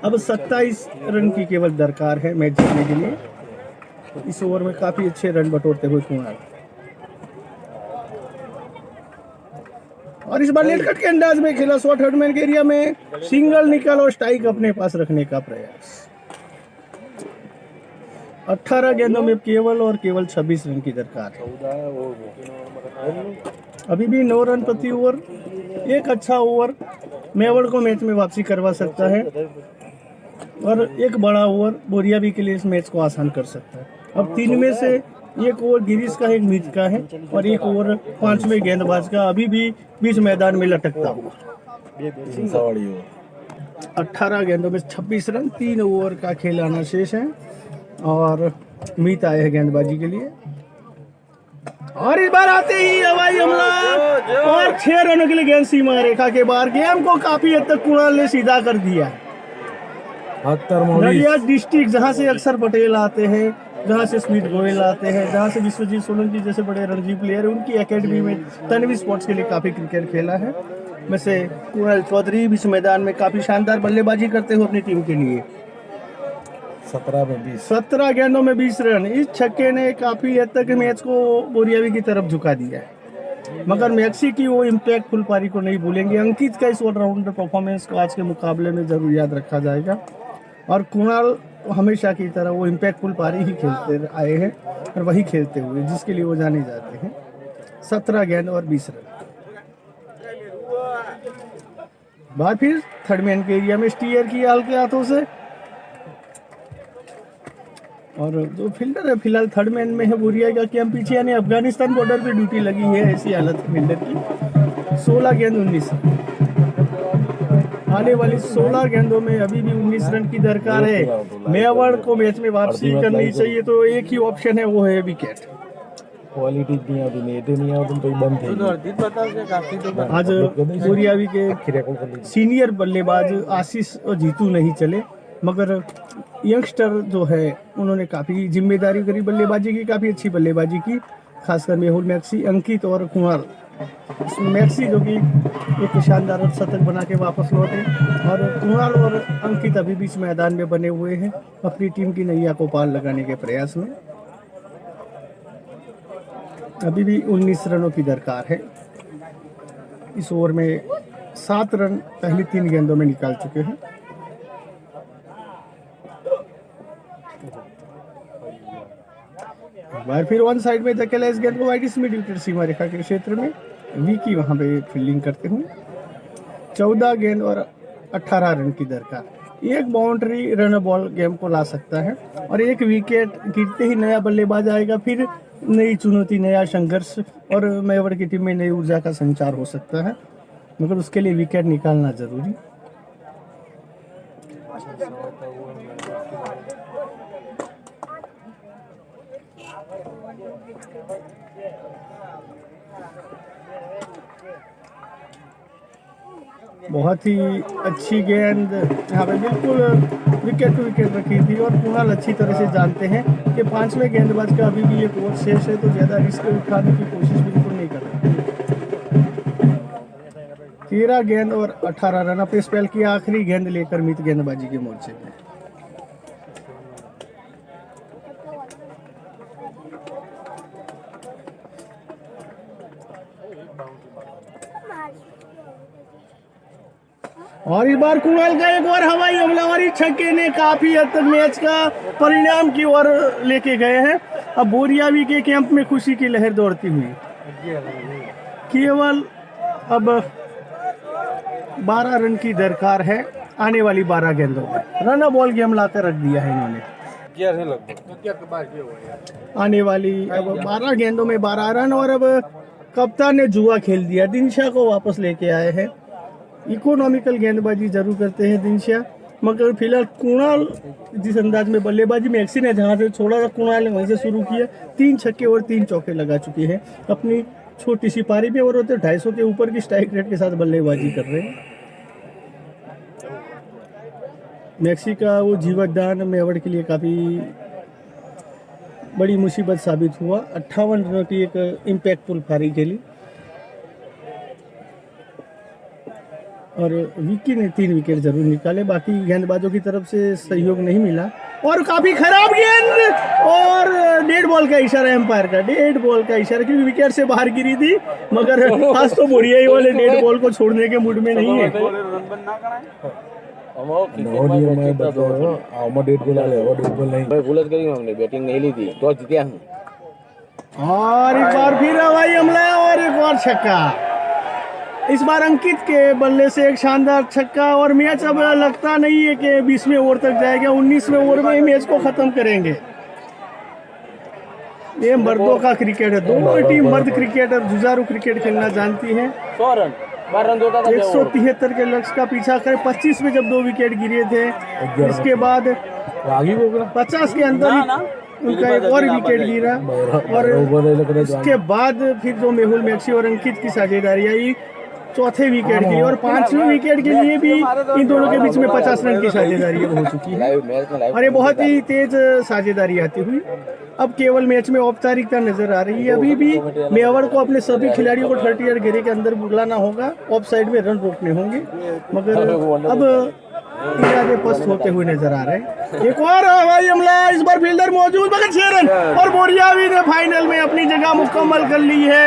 अब 27 रन की केवल दरकार है मैच जीतने के लिए। इस ओवर में काफी अच्छे रन बटोरते हुए कुणाल। और इस बार नेट कट के अंदाज में खेला, शॉर्ट हर्डमैन के एरिया में सिंगल निकल और स्ट्राइक अपने पास रखने का प्रयास। 18 गेंदों में केवल और केवल 26 रन की दरकार है। अभी भी 9 रन प्रति ओवर। एक अच्छा ओवर मेवाड़ को मैच में वापसी करवा सकता है और एक बड़ा ओवर बोरियावी के लिए इस मैच को आसान कर सकता है। अब 3 में से एक ओवर गिरीश का, एक मीत का है और एक ओवर 5वें गेंदबाज का अभी भी बीच मैदान में लटकता हुआ। 18 गेंदों में 26 रन, 3 ओवर का खेल आना शेष है और मीत आए हैं गेंदबाजी के लिए। और इस बार आते ही हवाई हमला और 6 रनों के लिए गेंद सीमा रेखा के बाहर। गेम को काफी हद तक कुणाल ने सीधा कर दिया है। नडियाद डिस्ट्रिक्ट, जहां से अक्षर पटेल आते हैं, जहाँ से स्मिथ गोयल आते हैं, जहाँ से विश्वजीत सोलंकी जैसे बड़े रणजी प्लेयर है, उनकी एकेडमी में तन्वी स्पोर्ट्स के लिए काफ़ी क्रिकेट खेला है। वैसे कुणाल चौधरी बीच मैदान में काफ़ी शानदार बल्लेबाजी करते हुए अपनी टीम के लिए 17 गेंदों में 20 रन। इस छक्के ने काफ़ी हद तक मैच को बोरियावी की तरफ झुका दिया है, मगर मैक्सी की वो इम्पैक्टफुल पारी को नहीं भूलेंगे। अंकित का इस ऑलराउंडर परफॉर्मेंस को आज के मुकाबले में जरूर याद रखा जाएगा और कुणाल हमेशा की तरह वो इम्पैक्टफुल पारी ही खेलते आए हैं और वही खेलते हुए जिसके लिए वो जाने जाते हैं। 17 गेंद और 20 रन। बार फिर थर्ड मैन के एरिया में स्टीयर किया हल्के हाथों से और जो फील्डर है फिलहाल थर्ड मैन में है बोरिया का कि हम पीछे, यानी अफगानिस्तान बॉर्डर पे ड्यूटी लगी है, ऐसी हालत है फील्डर की। 16 गेंद 19 रन। आने वाली 16 गेंदों में अभी भी 19 रन की दरकार है। मेवाड़ को मैच में वापसी करनी चाहिए तो एक ही ऑप्शन है, वो है विकेट। आज बोरियावी के सीनियर बल्लेबाज आशीष और जीतू नहीं चले, मगर यंगस्टर जो है उन्होंने काफ़ी जिम्मेदारी करी बल्लेबाजी की, काफ़ी अच्छी बल्लेबाजी की, खासकर मेहुल मैक्सी, अंकित और कुणाल। इसमें मैक्सी जो कि एक शानदार शतक बना के वापस लौटे और कुणाल और अंकित अभी बीच मैदान में बने हुए हैं अपनी टीम की नैया को पार लगाने के प्रयास में। अभी भी 19 रनों की दरकार है। इस ओवर में 7 रन पहली 3 गेंदों में निकाल चुके हैं। एक बार फिर वन साइड में धकेला इस गेंद को वाइड मिड विकेट सीमा रेखा के क्षेत्र में। विकी वहां पे फील्डिंग करते हुए 14 गेंद और 18 रन की दरकार। एक बाउंड्री रन बॉल गेम को ला सकता है और एक विकेट गिरते ही नया बल्लेबाज आएगा, फिर नई चुनौती, नया संघर्ष और मेवाड़ की टीम में नई ऊर्जा का संचार हो सकता है, मगर उसके लिए विकेट निकालना जरूरी। बहुत ही अच्छी गेंद यहाँ पे बिल्कुल विकेट टू विकेट रखी थी और कुणाल अच्छी तरह से जानते हैं कि 5वें गेंदबाज का अभी भी एक ओवर शेष है, तो ज़्यादा रिस्क उठाने की कोशिश बिल्कुल नहीं कर रहे। 13 गेंद और 18 रन अपने स्पेल की आखिरी गेंद लेकर मित गेंदबाजी के मोर्चे में। और इस बार कुणाल का एक और हवाई हमला और इस छक्के ने काफी हद तक मैच का परिणाम की ओर लेके गए हैं। अब बोरियावी के कैंप में खुशी की लहर दौड़ती हुई। केवल अब 12 रन की दरकार है आने वाली 12 गेंदों में। रन बॉल गेम लाकर रख दिया है इन्होंने। आने वाली अब 12 गेंदों में 12 रन और अब कप्तान ने जुआ खेल दिया, दिनशा को वापस लेके आए हैं। इकोनॉमिकल गेंदबाजी जरूर करते हैं दिनशा, मगर फिलहाल कुणाल जिस अंदाज में बल्लेबाजी मैक्सी ने जहां से छोड़ा था कुणाल ने वहीं से शुरू किया। 3 छक्के और 3 चौके लगा चुके हैं अपनी छोटी सी पारी में और होते 250 के ऊपर की स्ट्राइक रेट के साथ बल्लेबाजी कर रहे हैं। मैक्सी का वो जीवनदान मेवाड़ के लिए काफ़ी बड़ी मुसीबत साबित हुआ। 58 रनों की एक इम्पैक्टफुल पारी खेली और विकी ने 3 विकेट जरूर निकाले, बाकी गेंदबाजों की तरफ से सहयोग नहीं मिला। और काफी खराब गेंद और डेड बॉल का इशारा एम्पायर का, डेड बॉल का इशारा, क्योंकि विकेट से बाहर गिरी थी, मगर आज तो बोरिया वाले डेड बॉल को छोड़ने के मूड में नहीं है। बैटिंग नहीं ली थी, टॉस जीते हम। और एक बार फिर हवाई हमला और एक और छक्का। इस बार अंकित के बल्ले से एक शानदार छक्का और मैच अब लगता नहीं है कि 20वें ओवर तक जाएगा। 19वें ओवर में मैच को खत्म करेंगे। ये मर्दों का क्रिकेट है, दोनों टीम मर्द क्रिकेटर जुझारू क्रिकेट खेलना जानती है। 173 के लक्ष्य का पीछा कर 25 में जब 2 विकेट गिरे थे, इसके बाद 50 के अंदर उनका एक और विकेट गिरा और उसके बाद फिर जो मेहुल मैक्सी और अंकित की साझेदारी आई, चौथे विकेट की और 5वें विकेट के लिए भी इन दोनों के बीच में 50 रन की साझेदारी हो चुकी है और ये बहुत ही तेज साझेदारी आती हुई अब केवल मैच में औपचारिकता नजर आ रही है। अभी भी मेवाड़ को अपने सभी खिलाड़ियों को 30 यार्ड घेरे के अंदर बुलाना होगा, ऑफ साइड में रन रोकने होंगे, मगर अब इरादे पस्त होते हुए नजर आ रहे हैं। एक और हवाई हमला, इस बार फील्डर मौजूद, मगर 6 रन और बोरियावी ने फाइनल में अपनी जगह मुकम्मल कर ली है।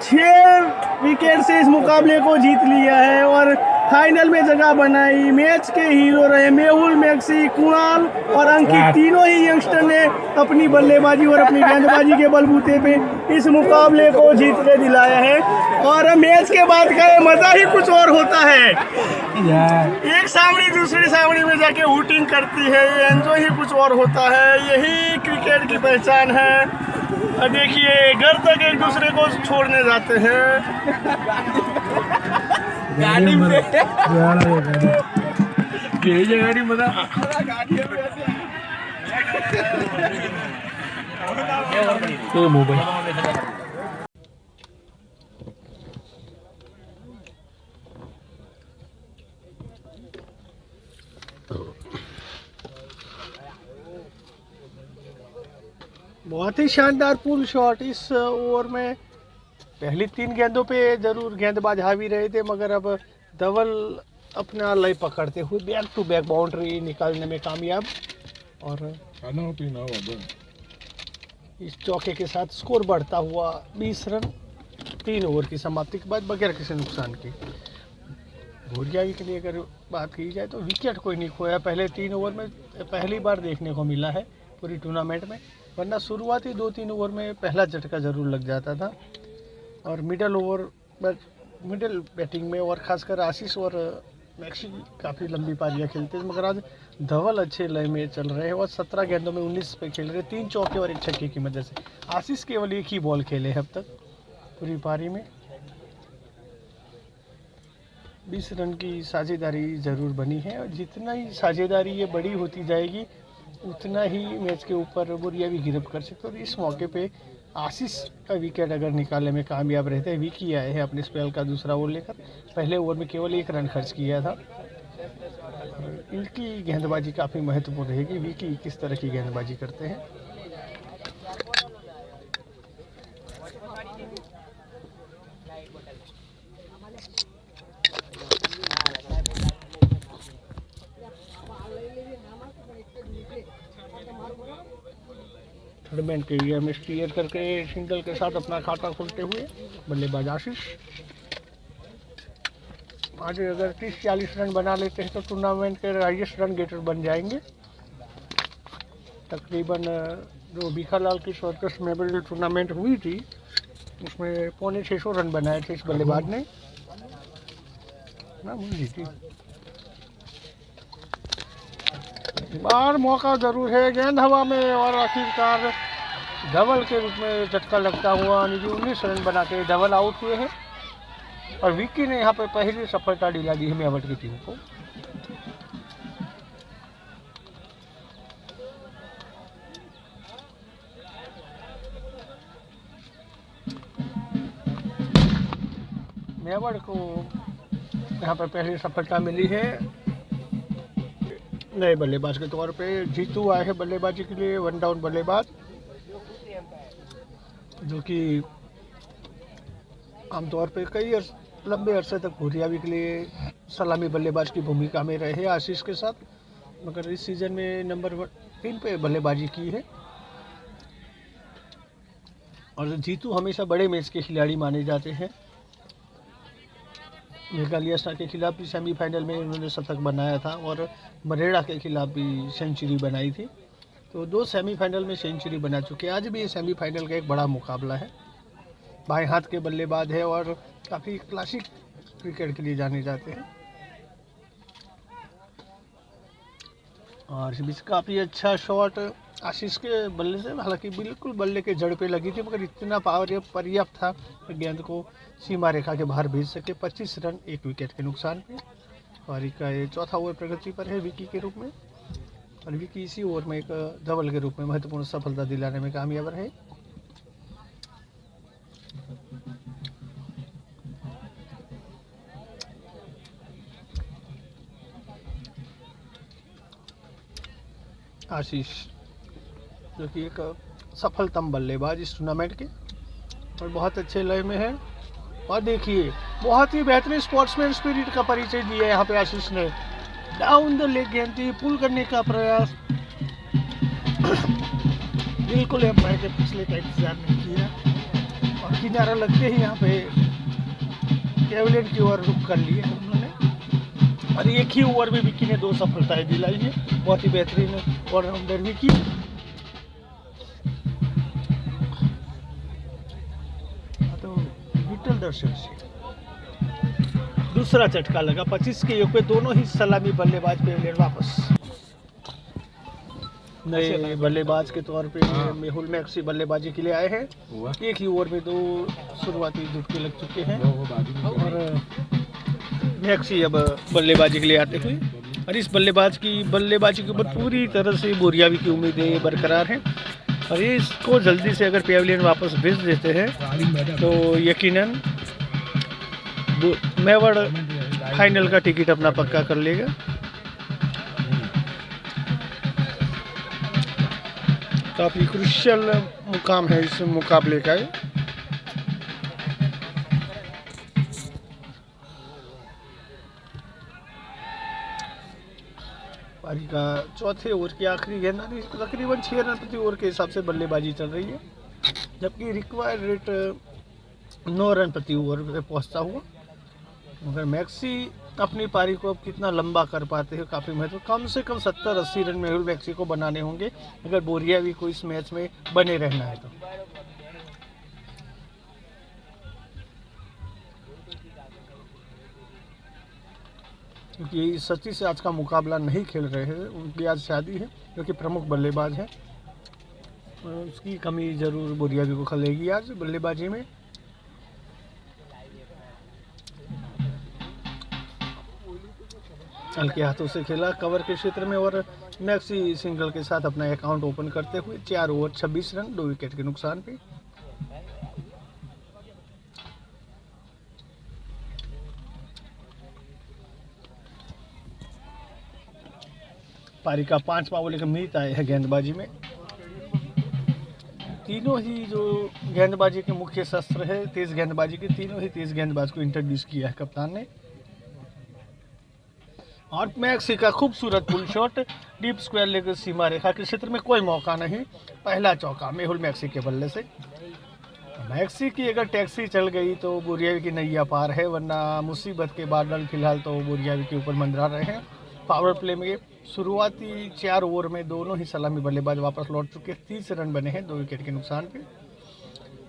6 विकेट से इस मुकाबले को जीत लिया है और फाइनल में जगह बनाई। मैच के हीरो रहे मेहुल मैक्सी, कुणाल और अंकित, तीनों ही यंगस्टर ने अपनी बल्लेबाजी और अपनी गेंदबाजी के बलबूते पे इस मुकाबले को जीत के दिलाया है और मैच के बाद का मजा ही कुछ और होता है। एक सामने दूसरे सामने में जाके हूटिंग करती है, ये एंजॉय ही कुछ और होता है। यही क्रिकेट की पहचान है। देखिए घर तक एक दूसरे को छोड़ने जाते हैं। गाड़ी में मोबाइल बहुत ही शानदार पुल शॉट इस ओवर में। पहली 3 गेंदों पे जरूर गेंदबाज हावी रहे थे, मगर अब धवल अपना लय पकड़ते हुए बैक टू बैक बाउंड्री निकालने में कामयाब। और इस चौके के साथ स्कोर बढ़ता हुआ 20 रन 3 ओवर की समाप्ति के बाद बगैर किसी नुकसान के। भूरियावी के लिए अगर बात की जाए तो विकेट कोई नहीं खोया पहले 3 ओवर में, पहली बार देखने को मिला है पूरी टूर्नामेंट में, वरना शुरुआती 2-3 ओवर में पहला झटका ज़रूर लग जाता था। और मिडल बैटिंग में और खासकर आशीष और मैक्सी काफ़ी लंबी पारियाँ खेलते हैं, मगर आज धवल अच्छे लय में चल रहे हैं और 17 गेंदों में 19 पे खेल रहे, 3 चौके और 1 छक्के की मदद से। आशीष केवल एक ही बॉल खेले हैं अब तक पूरी पारी में। 20 रन की साझेदारी ज़रूर बनी है, और जितना ही साझेदारी ये बड़ी होती जाएगी उतना ही मैच के ऊपर बुरिया भी गिरफ्त कर सकते। और इस मौके पे आशीष का विकेट अगर निकालने में कामयाब रहते हैं, विकी आए हैं अपने स्पेल का दूसरा ओवर लेकर, पहले ओवर में केवल 1 रन खर्च किया था। इनकी गेंदबाजी काफ़ी महत्वपूर्ण रहेगी, विकी किस तरह की गेंदबाजी करते हैं। थर्ड के एरिया में स्टीयर करके सिंगल के साथ अपना खाता खोलते हुए बल्लेबाज आशीष। आज अगर 30-40 रन बना लेते हैं तो टूर्नामेंट के हाईएस्ट रन गेटर बन जाएंगे। तकरीबन जो भीखालाल की स्वर्गस्ट मेमोरियल टूर्नामेंट हुई थी उसमें 650 रन बनाए थे इस बल्लेबाज ने ना मुझे थी। बार मौका जरूर है, गेंद हवा में और आखिरकार धवल के रूप में झटका लगता हुआ 19 रन बना के धवल आउट हुए हैं। और विक्की ने यहाँ पर पहली सफलता दिला दी है मेवाड़ की टीम को। मेवाड़ को यहाँ पर पहली सफलता मिली है नए बल्लेबाज के तौर पे। जीतू आए हैं बल्लेबाजी के लिए, 1 डाउन बल्लेबाज, जो कि आमतौर पे कई लंबे अरसे तक भूरियावी के लिए सलामी बल्लेबाज की भूमिका में रहे आशीष के साथ, मगर इस सीज़न में नंबर 3 पे बल्लेबाजी की है। और जीतू हमेशा बड़े मैच के खिलाड़ी माने जाते हैं। मेघालय के खिलाफ भी सेमीफाइनल में उन्होंने शतक बनाया था और मरेड़ा के खिलाफ भी सेंचुरी बनाई थी, तो 2 सेमीफाइनल में सेंचुरी बना चुके हैं। आज भी ये सेमीफाइनल का एक बड़ा मुकाबला है। बाएं हाथ के बल्लेबाज है और काफ़ी क्लासिक क्रिकेट के लिए जाने जाते हैं। और इस बीच काफ़ी अच्छा शॉट आशीष के बल्ले से, हालांकि बिल्कुल बल्ले के जड़ पे लगी थी, मगर इतना पावर पर्याप्त था गेंद को सीमा रेखा के बाहर भेज सके। 25 रन 1 विकेट के नुकसान पे। पारी का ये चौथा ओवर प्रगति पर है विकी के रूप में, और विकी इसी ओवर में एक धवल के रूप में महत्वपूर्ण सफलता दिलाने में कामयाब रहे। आशीष जो कि एक सफलतम बल्लेबाज इस टूर्नामेंट के, और बहुत अच्छे लय में है। और देखिए बहुत ही बेहतरीन स्पोर्ट्समैन स्पिरिट का परिचय दिया यहाँ पे आशीष ने। डाउन द लेग गेंद थी, पुल करने का प्रयास, बिल्कुल एम्पायर के फैसले का इंतजार नहीं किया, और किनारा लगते ही यहाँ पे कैवलियन की ओर रुख कर लिए उन्होंने। और एक ही ओवर में विकी ने 2 सफलताएं दिलाई है। बहुत ही बेहतरीन ऑलराउंडर विकी। तो विठल दर्शन से दूसरा झटका लगा। 25 के योग पे दोनों ही सलामी बल्लेबाज पेवलियन वापस। नए बल्लेबाज के तौर पे मेहुल मैक्सी बल्लेबाजी के लिए आए हैं। एक ही ओवर में 2 शुरुआती झटके लग चुके हैं, और मैक्सी अब बल्लेबाजी के लिए आते हुए, और इस बल्लेबाजी के ऊपर पूरी तरह से बोरियावी की उम्मीदें बरकरार हैं। और ये इसको जल्दी से अगर पेवलियन वापस भेज देते हैं तो यकीनन मेवाड़ फाइनल का टिकट अपना पक्का कर लेगा। काफ़ी क्रुशियल मुकाम है इस मुकाबले का। पारी का चौथे ओवर की आखिरी गेंदबाजी तकरीबन 6 रन प्रति ओवर के हिसाब से बल्लेबाजी चल रही है, जबकि रिक्वायर्ड रेट 9 रन प्रति ओवर पे पहुंचता हुआ। मगर मैक्सी अपनी पारी को अब कितना लंबा कर पाते हैं काफ़ी महत्व। कम से कम 70-80 रन मेहुल मैक्सी को बनाने होंगे अगर बोरियावी को इस मैच में बने रहना है तो। क्योंकि सची से आज का मुकाबला नहीं खेल रहे हैं, उनकी आज शादी है, जो कि प्रमुख बल्लेबाज है, उसकी कमी जरूर बोरियावी को खलेगी आज बल्लेबाजी में। हल्के हाथों से खेला कवर के क्षेत्र में और मैक्सी सिंगल के साथ अपना अकाउंट ओपन करते हुए 4 ओवर 26 रन 2 विकेट के नुकसान पे। पारी का 5वां ओवर लेकर मीत आए हैं गेंदबाजी में। तीनों ही जो गेंदबाजी के मुख्य शस्त्र है तेज गेंदबाजी के, तीनों ही तेज गेंदबाज को इंट्रोड्यूस किया है कप्तान ने। और मैक्सी का खूबसूरत पुल शॉट डीप स्क्वायर लेकर सीमा रेखा के क्षेत्र में कोई मौका नहीं, पहला चौका मेहुल मैक्सी के बल्ले से। मैक्सी की अगर टैक्सी चल गई तो बोरियावी की नैया पार है, वरना मुसीबत के बादल फिलहाल तो बोरियावी के ऊपर मंडरा रहे हैं। पावर प्ले में शुरुआती 4 ओवर में दोनों ही सलामी बल्लेबाज वापस लौट चुके, 30 रन बने हैं 2 विकेट के नुकसान पे।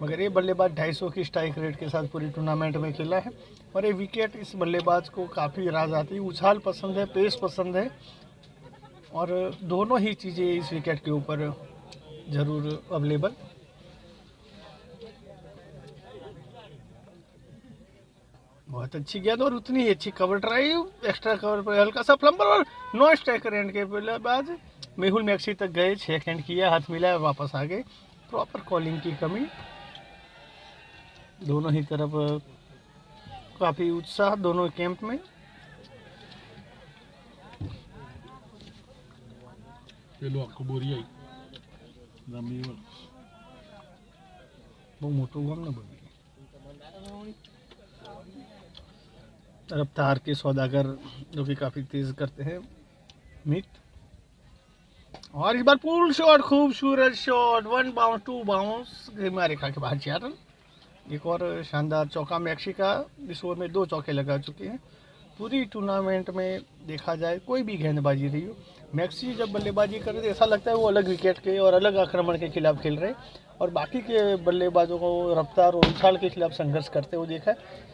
मगर ये बल्लेबाज 250 की स्ट्राइक रेट के साथ पूरी टूर्नामेंट में खेला है और ये विकेट इस बल्लेबाज को काफ़ी राज आती है। उछाल पसंद है, पेस पसंद है और दोनों ही चीज़ें इस विकेट के ऊपर ज़रूर अवेलेबल। बहुत अच्छी गेंद और उतनी ही अच्छी कवर ड्राइव, एक्स्ट्रा कवर पर हल्का सा फ्लम्बर और नो स्ट्राइकर एंड के बल्लेबाज मेहुल मैक्सी तक गए, 6 हैंड किया, हाथ मिलाया, वापस आ गए। प्रॉपर कॉलिंग की कमी, दोनों ही तरफ काफ़ी उत्साह दोनों कैंप में। आपको बोरी आई वो मोटो गम ना बोली। रफ्तार के सौदागर जो कि काफ़ी तेज करते हैं मीत। और इस बार पुल शॉट, खूबसूरत शॉट, 1 बाउंस 2 बाउंस सीमा रेखा के बाहर 4 रन। एक और शानदार चौका मैक्सी का, इस ओवर में 2 चौके लगा चुके हैं। पूरी टूर्नामेंट में देखा जाए कोई भी गेंदबाजी रही हो, मैक्सी जब बल्लेबाजी कर रहे थे ऐसा लगता है वो अलग विकेट के और अलग आक्रमण के खिलाफ खेल रहे और बाकी के बल्लेबाजों को रफ्तार और उछाल के खिलाफ संघर्ष करते हुए देखा है।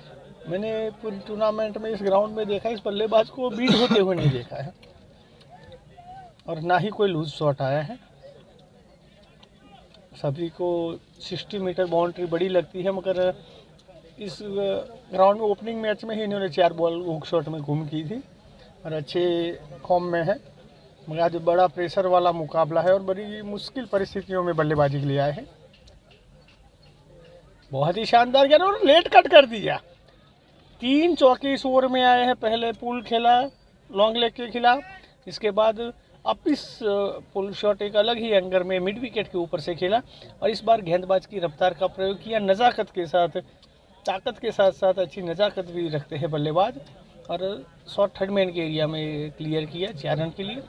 मैंने पूरी टूर्नामेंट में इस ग्राउंड में देखा, इस बल्लेबाज को बीट होते हुए नहीं देखा है और ना ही कोई लूज शॉट आया है। सभी को 60 मीटर बाउंड्री बड़ी लगती है, मगर इस ग्राउंड में ओपनिंग मैच में ही इन्होंने 4 बॉल हुक शॉट में घूम की थी और अच्छे फॉर्म में है। मगर आज बड़ा प्रेशर वाला मुकाबला है और बड़ी मुश्किल परिस्थितियों में बल्लेबाजी के लिए आए हैं। बहुत ही शानदार गेंद और लेट कट कर दिया। 3 चौके इस ओवर में आए हैं। पहले पुल खेला लॉन्ग लेग के खिलाफ, इसके बाद अब इस पुल शॉट एक अलग ही एंगर में मिड विकेट के ऊपर से खेला और इस बार गेंदबाज की रफ्तार का प्रयोग किया, नज़ाकत के साथ, ताकत के साथ साथ अच्छी नज़ाकत भी रखते हैं बल्लेबाज और शॉट थर्ड मैन के एरिया में क्लियर किया 4 रन के लिए।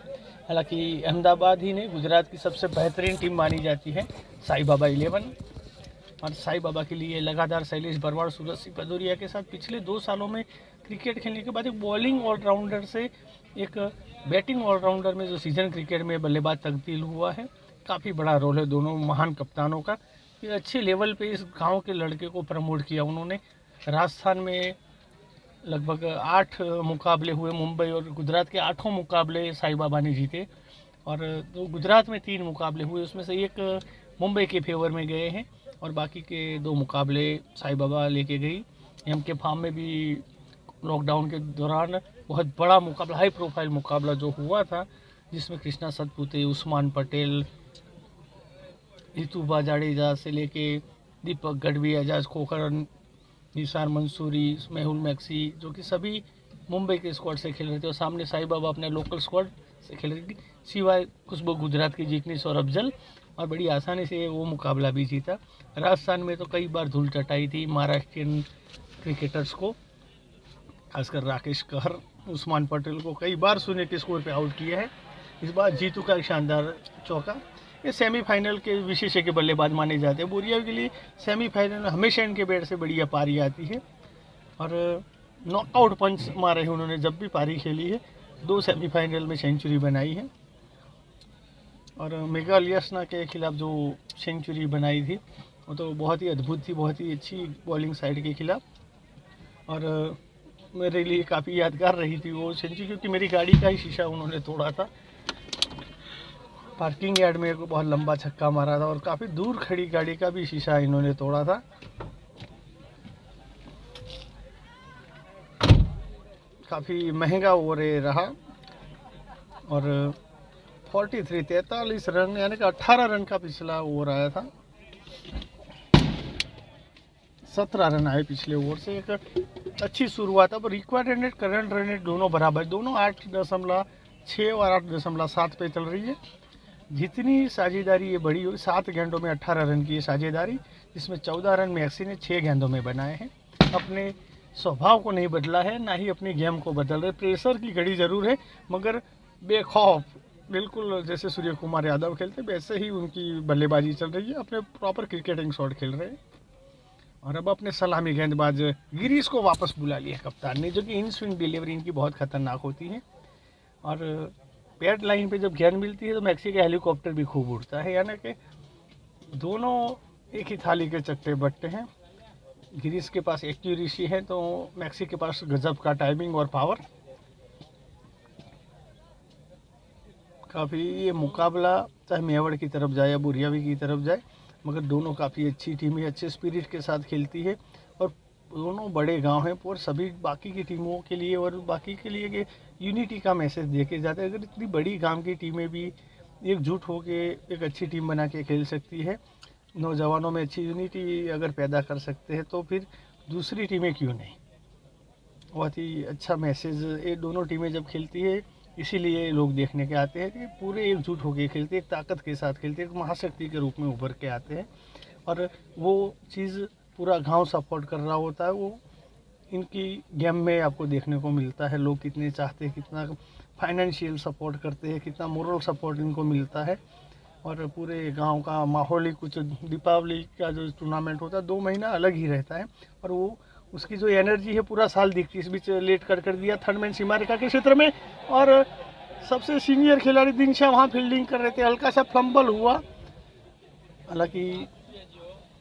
हालांकि अहमदाबाद ही ने गुजरात की सबसे बेहतरीन टीम मानी जाती है साई बाबा 11 और साई बाबा के लिए लगातार शैलेश बरवाड़, सूरज सिंह भदौरिया के साथ पिछले 2 सालों में क्रिकेट खेलने के बाद एक बॉलिंग ऑलराउंडर से एक बैटिंग ऑलराउंडर में जो सीजन क्रिकेट में बल्लेबाज तब्दील हुआ है, काफ़ी बड़ा रोल है दोनों महान कप्तानों का। ये अच्छे लेवल पे इस गांव के लड़के को प्रमोट किया उन्होंने। राजस्थान में लगभग 8 मुकाबले हुए, मुंबई और गुजरात के 8 मुकाबले साई बाबा ने जीते और तो गुजरात में 3 मुकाबले हुए, उसमें से एक मुंबई के फेवर में गए हैं और बाकी के 2 मुकाबले साई बाबा लेके गई। एम के फार्म में भी लॉकडाउन के दौरान बहुत बड़ा मुकाबला, हाई प्रोफाइल मुकाबला जो हुआ था, जिसमें कृष्णा सतपुते, उस्मान पटेल, हितुबा जाडेजा से लेके दीपक गढ़वी, एजाज खोखर, निसार मंसूरी, मेहुल मैक्सी, जो कि सभी मुंबई के स्क्वाड से खेल रहे थे और सामने साई बाबा अपने लोकल स्क्वाड से खेल रही थी, सिवाय खुशबू गुजरात की जिग्नेश और अफजल, और बड़ी आसानी से वो मुकाबला भी जीता। राजस्थान में तो कई बार धूल चटाई थी महाराष्ट्रियन क्रिकेटर्स को, खासकर राकेश कहर, उस्मान पटेल को कई बार 0 के स्कोर पे आउट किया है। इस बार जीतू का एक शानदार चौका। ये सेमीफाइनल के विशेषज्ञ बल्लेबाज माने जाते हैं। बोरिया के लिए सेमीफाइनल में हमेशा इनके बैट से बढ़िया पारी आती है और नॉकआउट पंच मारे हैं उन्होंने जब भी पारी खेली है। 2 सेमीफाइनल में सेंचुरी बनाई है और मेघालयसना के खिलाफ जो सेंचुरी बनाई थी वो तो बहुत ही अद्भुत थी, बहुत ही अच्छी बॉलिंग साइड के खिलाफ। और मेरे लिए काफ़ी यादगार रही थी वो सेंचुरी, क्योंकि मेरी गाड़ी का ही शीशा उन्होंने तोड़ा था। पार्किंग यार्ड में बहुत लंबा छक्का मारा था और काफ़ी दूर खड़ी गाड़ी का भी शीशा इन्होंने तोड़ा था। काफ़ी महंगा ओवर रहा और 43 रन यानी कि 18 रन का पिछला ओवर आया था। 17 रन आए पिछले ओवर से, एक अच्छी शुरुआत। अब required run rate, current run rate दोनों बराबर, दोनों 8.6 और 8.7 पे चल रही है। जितनी साझेदारी ये बड़ी हुई, 7 गेंदों में 18 रन की साझेदारी, जिसमें 14 रन मैक्सी ने 6 गेंदों में बनाए हैं। अपने स्वभाव को नहीं बदला है, ना ही अपनी गेम को बदल रहे। प्रेशर की घड़ी ज़रूर है मगर बेखौफ, बिल्कुल जैसे सूर्य कुमार यादव खेलते वैसे ही उनकी बल्लेबाजी चल रही है। अपने प्रॉपर क्रिकेटिंग शॉट खेल रहे हैं और अब अपने सलामी गेंदबाज गिरीश को वापस बुला लिया कप्तान ने, जो कि इन स्विंग डिलीवरी इनकी बहुत खतरनाक होती है। और पैड लाइन पे जब गेंद मिलती है तो मैक्सी का हेलीकॉप्टर भी खूब उड़ता है, यानी कि दोनों एक ही थाली के चट्टे बट्टे हैं। गिरीश के पास एक्यूरेसी है तो मैक्सी के पास गजब का टाइमिंग और पावर। काफ़ी ये मुकाबला चाहे मेवाड़ की तरफ जाए या बोरियावी की तरफ जाए, मगर दोनों काफ़ी अच्छी टीम है, अच्छे स्पिरिट के साथ खेलती है और दोनों बड़े गांव हैं। और सभी बाकी की टीमों के लिए और बाकी के लिए कि यूनिटी का मैसेज देके जाते हैं। अगर इतनी बड़ी गांव की टीमें भी एकजुट होके एक अच्छी टीम बना के खेल सकती है, नौजवानों में अच्छी यूनिटी अगर पैदा कर सकते हैं, तो फिर दूसरी टीमें क्यों नहीं। बहुत ही अच्छा मैसेज ये दोनों टीमें जब खेलती है, इसीलिए लोग देखने के आते हैं कि पूरे एकजुट होकर खेलते हैं, एक ताकत के साथ खेलते हैं, एक महाशक्ति के रूप में उभर के आते हैं। और वो चीज़ पूरा गांव सपोर्ट कर रहा होता है, वो इनकी गेम में आपको देखने को मिलता है। लोग कितने चाहते हैं, कितना फाइनेंशियल सपोर्ट करते हैं, कितना मोरल सपोर्ट इनको मिलता है। और पूरे गांव का माहौल ही कुछ, दीपावली का जो टूर्नामेंट होता है 2 महीना अलग ही रहता है और वो उसकी जो एनर्जी है पूरा साल दिखती है। इस बीच लेट कर दिया थर्ड मैन सीमारेखा के क्षेत्र में और सबसे सीनियर खिलाड़ी दिनशा वहाँ फील्डिंग कर रहे थे, हल्का सा फ्लम्बल हुआ, हालांकि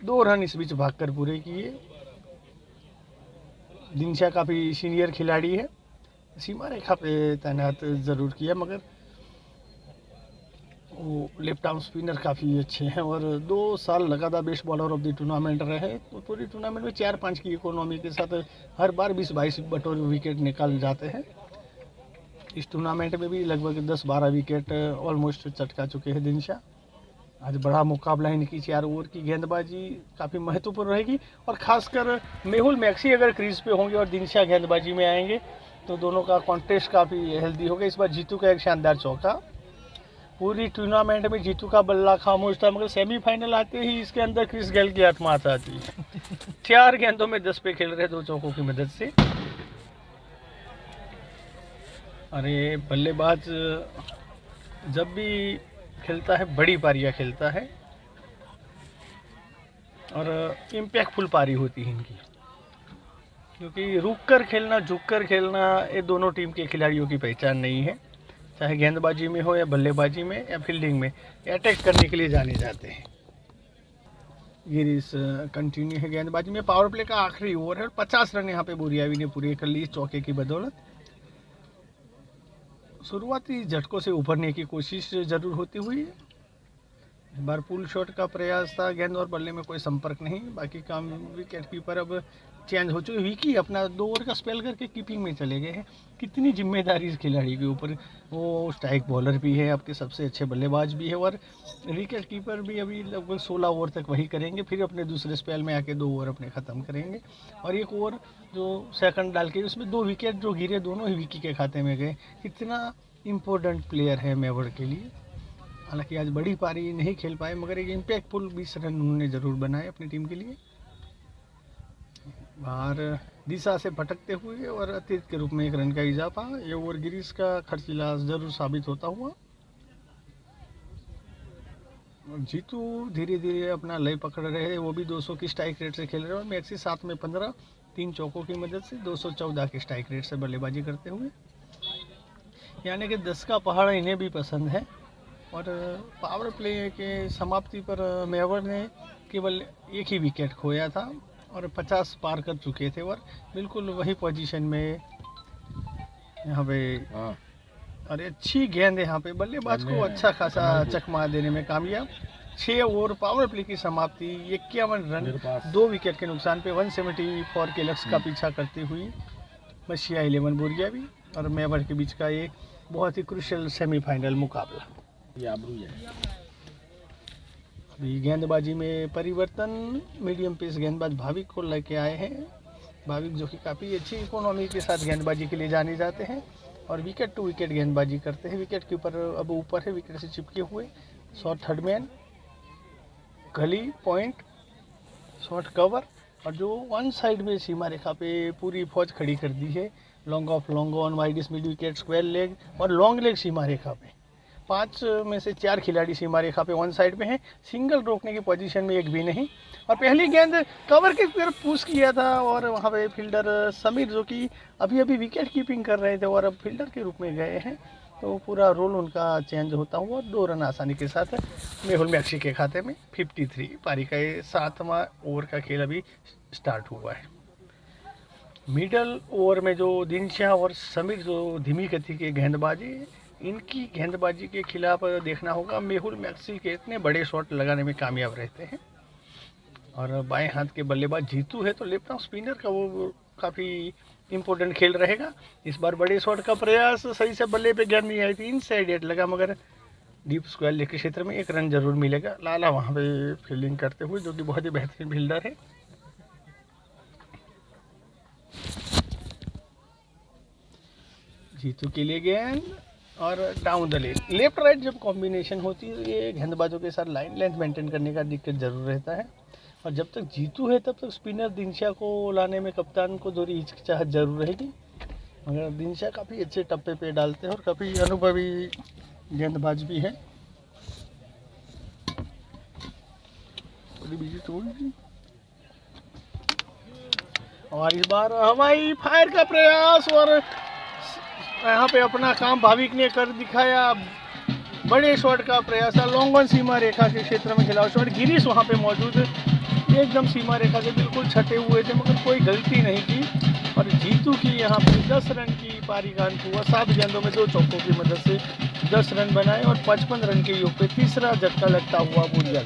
2 रन इस बीच भागकर पूरे किए। दिनशा काफ़ी सीनियर खिलाड़ी है, सीमारेखा पे तैनात ज़रूर किया, मगर वो लेफ्ट आर्म स्पिनर काफ़ी अच्छे हैं और 2 साल लगातार best bowler of the tournament रहे। तो पूरी टूर्नामेंट में 4-5 की इकोनॉमी के साथ हर बार 20-22 बटोर विकेट निकाल जाते हैं। इस टूर्नामेंट में भी लगभग 10-12 विकेट ऑलमोस्ट चटका चुके हैं दिनशा। आज बड़ा मुकाबला इनकी 4 ओवर की गेंदबाजी काफ़ी महत्वपूर्ण रहेगी और ख़ासकर मेहुल मैक्सी अगर क्रीज पे होंगे और दिनशा गेंदबाजी में आएंगे तो दोनों का कॉन्टेस्ट काफ़ी हेल्दी होगा। इस बार जीतू का एक शानदार चौका, पूरी टूर्नामेंट में जीतू का बल्ला खामोश था, मगर सेमीफाइनल आते ही इसके अंदर क्रिस गेल की आत्मा आती है। 4 गेंदों में 10 पे खेल रहे 2 चौकों की मदद से। अरे बल्लेबाज जब भी खेलता है बड़ी पारियां खेलता है और इम्पैक्टफुल पारी होती है इनकी, क्योंकि रुक कर खेलना, झुक कर खेलना ये दोनों टीम के खिलाड़ियों की पहचान नहीं है। चाहे गेंदबाजी में हो या बल्लेबाजी में या फील्डिंग में, अटैक करने के लिए जाने जाते हैं। गिरीश कंटिन्यू है गेंदबाजी में। पावर प्ले का आखिरी ओवर है और 50 रन यहाँ पे बोरियावी ने पूरे कर ली इस चौके की बदौलत। शुरुआती झटकों से उभरने की कोशिश जरूर होती हुई, इस बार पुल शॉट का प्रयास था, गेंद और बल्ले में कोई संपर्क नहीं। बाकी काम विकेट कीपर अब चेंज हो चुके, विकी अपना 2 ओवर का स्पेल करके कीपिंग में चले गए हैं। कितनी जिम्मेदारी इस खिलाड़ी के ऊपर, वो स्ट्राइक बॉलर भी है, आपके सबसे अच्छे बल्लेबाज भी है और विकेट कीपर भी अभी लगभग 16 ओवर तक वही करेंगे, फिर अपने दूसरे स्पेल में आके 2 ओवर अपने ख़त्म करेंगे। और 1 ओवर जो सेकंड डाल के उसमें 2 विकेट जो गिरे दोनों ही विकी के खाते में गए। कितना इम्पोर्टेंट प्लेयर है मेवाड़ के लिए। हालांकि आज बड़ी पारी नहीं खेल पाए, मगर एक इम्पैक्टफुल 20 रन उन्होंने ज़रूर बनाए अपनी टीम के लिए। बाहर दिशा से भटकते हुए और अतिरिक्त के रूप में 1 रन का इजाफा, ये ओवर गिरीश का खर्चीला ज़रूर साबित होता हुआ। जीतू धीरे धीरे अपना लय पकड़ रहे हैं, वो भी 200 की स्ट्राइक रेट से खेल रहे हैं और मैक्सी 7 में 15 3 चौकों की मदद से 214 की स्ट्राइक रेट से बल्लेबाजी करते हुए, यानी कि 10 का पहाड़ इन्हें भी पसंद है। और पावर प्ले के समाप्ति पर मेवाड़ ने केवल 1 ही विकेट खोया था और 50 पार कर चुके थे और बिल्कुल वही पोजीशन में यहाँ पे। और अच्छी गेंद यहाँ पे बल्लेबाज को अच्छा खासा चकमा देने में कामयाब। 6 ओवर पावर प्ले की समाप्ति, 51 रन 2 विकेट के नुकसान पे 174 के लक्ष्य का पीछा करती हुई मछिया 11 बोरिया भी और मेवाड़ के बीच का ये बहुत ही क्रुशियल सेमीफाइनल मुकाबला। अभी गेंदबाजी में परिवर्तन, मीडियम पेस गेंदबाज भाविक को लेके आए हैं। भाविक जो कि काफ़ी अच्छी इकोनॉमी के साथ गेंदबाजी के लिए जाने जाते हैं और विकेट टू विकेट गेंदबाजी करते हैं। विकेट के ऊपर है, विकेट से चिपके हुए शॉर्ट थर्ड मैन, गली पॉइंट, शॉर्ट कवर और जो वन साइड में सीमा रेखा पे पूरी फौज खड़ी कर दी है। Long off, long on, wide mid wicket, square leg और लॉन्ग लेग सीमा रेखा पे 5 में से 4 खिलाड़ी सीमा रेखा पे वन साइड में हैं। सिंगल रोकने की पोजीशन में एक भी नहीं। और पहली गेंद कवर की तरफ पुश किया था और वहाँ पे फील्डर समीर जो कि अभी अभी विकेट कीपिंग कर रहे थे और अब फील्डर के रूप में गए हैं, तो पूरा रोल उनका चेंज होता हुआ 2 रन आसानी के साथ मेहुल मैक्सी के खाते में। 53 पारी का 7वां ओवर का खेल अभी स्टार्ट हुआ है। मिडल ओवर में जो दिनशा और समीर जो धीमी गति के गेंदबाजी, इनकी गेंदबाजी के खिलाफ देखना होगा। मेहुल मैक्सी के इतने बड़े शॉट लगाने में कामयाब रहते हैं और बाएं हाथ के बल्लेबाज जीतू है, तो लेफ्ट आर्म स्पिनर का वो काफ़ी इम्पोर्टेंट खेल रहेगा। इस बार बड़े शॉट का प्रयास, सही से बल्ले पे गेंद नहीं आई थी, इनसाइड एट लगा, मगर डीप स्क्वायर लेग के क्षेत्र में 1 रन जरूर मिलेगा। लाला वहाँ पे फील्डिंग करते हुए, जो कि बहुत ही बेहतरीन फील्डर है। जीतू के लिए गेंद और डाउन द लेफ्ट राइट जब कॉम्बिनेशन होती है, ये गेंदबाजों के साथ लाइन लेंथ मेंटेन करने का दिक्कत जरूर रहता है। और जब तक जीतू है तब तक स्पिनर दिनशा को लाने में कप्तान को थोड़ी हिचकिचाहट जरूर रहेगी, मगर दिनशा काफ़ी अच्छे टप्पे पे डालते हैं और काफ़ी अनुभवी गेंदबाज भी है। और इस बार हवाई फायर का प्रयास और यहाँ पे अपना काम भाविक ने कर दिखाया। बड़े शॉट का प्रयास, लॉन्ग ऑन सीमा रेखा के क्षेत्र में खिलाओ शॉट। गिरीश वहाँ पे मौजूद एकदम सीमा रेखा से बिल्कुल छटे हुए थे, मगर कोई गलती नहीं की और जीतू की यहाँ पे 10 रन की पारी का अंत हुआ। 7 गेंदों में 2 चौकों की मदद से 10 रन बनाए और 55 रन के योग पे तीसरा झटका लगता हुआ बुढ़िया।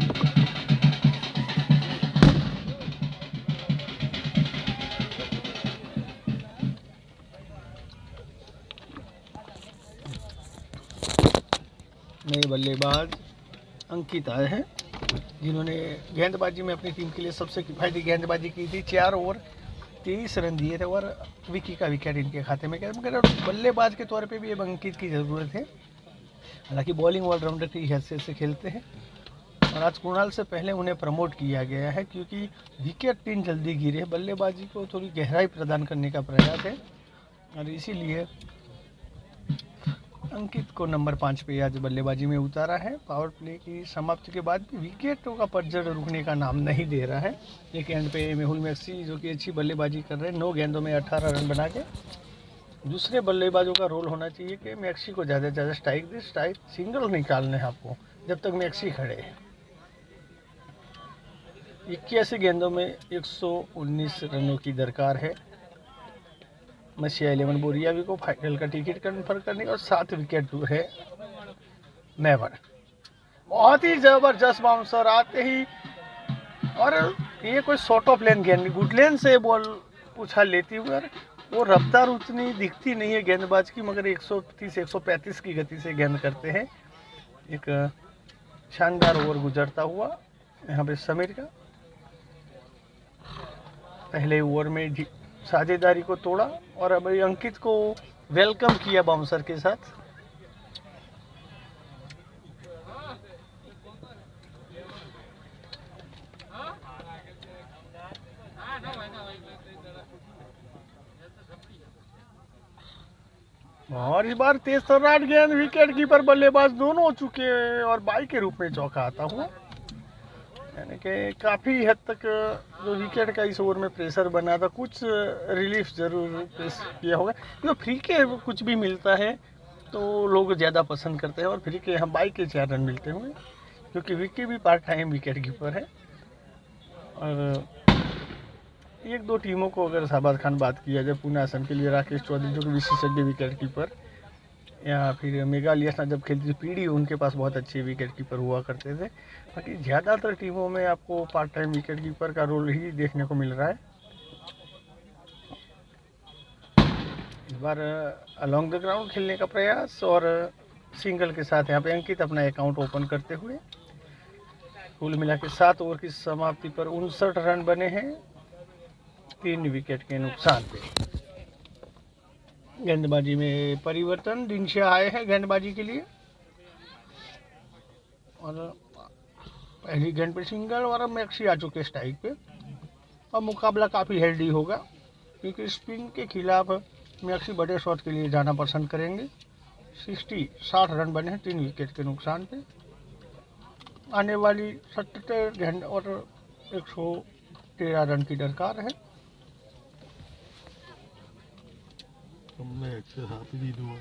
नए बल्लेबाज अंकित आए हैं, जिन्होंने गेंदबाजी में अपनी टीम के लिए सबसे किफायती गेंदबाजी की थी। 4 ओवर 23 रन दिए थे और विकी का विकेट इनके खाते में गया, मगर बल्लेबाज के तौर पे भी अब अंकित की ज़रूरत है। हालांकि बॉलिंग ऑलराउंडर की हैसियत से खेलते हैं और आज कुणाल से पहले उन्हें प्रमोट किया गया है, क्योंकि विकेट 3 जल्दी गिरे। बल्लेबाजी को थोड़ी गहराई प्रदान करने का प्रयास है और इसीलिए अंकित को नंबर 5 पे आज बल्लेबाजी में उतारा है। पावर प्ले की समाप्ति के बाद भी विकेटों का पतझड़ रुकने का नाम नहीं दे रहा है। एक एंड पे मेहुल मैक्सी जो कि अच्छी बल्लेबाजी कर रहे हैं, 9 गेंदों में 18 रन बना के। दूसरे बल्लेबाजों का रोल होना चाहिए कि मैक्सी को ज़्यादा से ज़्यादा स्ट्राइक दे, स्ट्राइक सिंगल निकालने हैं आपको जब तक मैक्सी खड़े हैं। 81 गेंदों में 119 रनों की दरकार है मछिया 11 बोरिया को फाइनल का टिकट कन्फर्म करने और 7 विकेट दूर है मेवाड़। बहुत ही जबरदस्त बाउंसर आते ही, और ये कोई शॉर्ट ऑफ लेन गेंद, गुड लेन से बॉल उछाल लेती हुई, और वो रफ्तार उतनी दिखती नहीं है गेंदबाज की, मगर 130-135 की गति से गेंद करते हैं। एक शानदार ओवर गुजरता हुआ यहाँ पे समीर का। पहले ओवर में साझेदारी को तोड़ा और अब अंकित को वेलकम किया बाउंसर के साथ। और इस बार तेज तर्रार गेंद विकेट कीपर बल्लेबाज दोनों हो चुके हैं और बाई के रूप में चौका आता हुआ, यानी कि काफ़ी हद तक जो विकेट का इस ओवर में प्रेशर बना था कुछ रिलीफ जरूर पेश किया होगा। तो फ्री के कुछ भी मिलता है तो लोग ज़्यादा पसंद करते हैं और फ्री के यहाँ बाई के 4 रन मिलते होंगे क्योंकि विक्की भी पार्ट टाइम विकेट कीपर है। और एक दो टीमों को अगर शाहबाज खान बात किया जाए, पुणे असम के लिए राकेश चौधरी जो कि विशेषज्ञ विकेट कीपर, या फिर मेघालय जब खेलती थी पीडी उनके पास बहुत अच्छे विकेट कीपर हुआ करते थे। बाकी ज़्यादातर टीमों में आपको पार्ट टाइम विकेट कीपर का रोल ही देखने को मिल रहा है। इस बार अलोंग द ग्राउंड खेलने का प्रयास और सिंगल के साथ यहाँ पे अंकित अपना अकाउंट ओपन करते हुए। कुल मिला के 7 ओवर की समाप्ति पर 59 रन बने हैं 3 विकेट के नुकसान पे। गेंदबाजी में परिवर्तन, दिनशा आए हैं गेंदबाजी के लिए और पहली गेंद पे सिंगल और अब मैक्सी आ चुके स्ट्राइक पे। अब मुकाबला काफ़ी हेल्दी होगा क्योंकि स्पिन के खिलाफ मैक्सी बड़े शॉट के लिए जाना पसंद करेंगे। 60 रन बने हैं 3 विकेट के नुकसान पे। आने वाली 77 गेंद और 113 रन की दरकार है। मैं एक्सेस आप ही दी दूँ,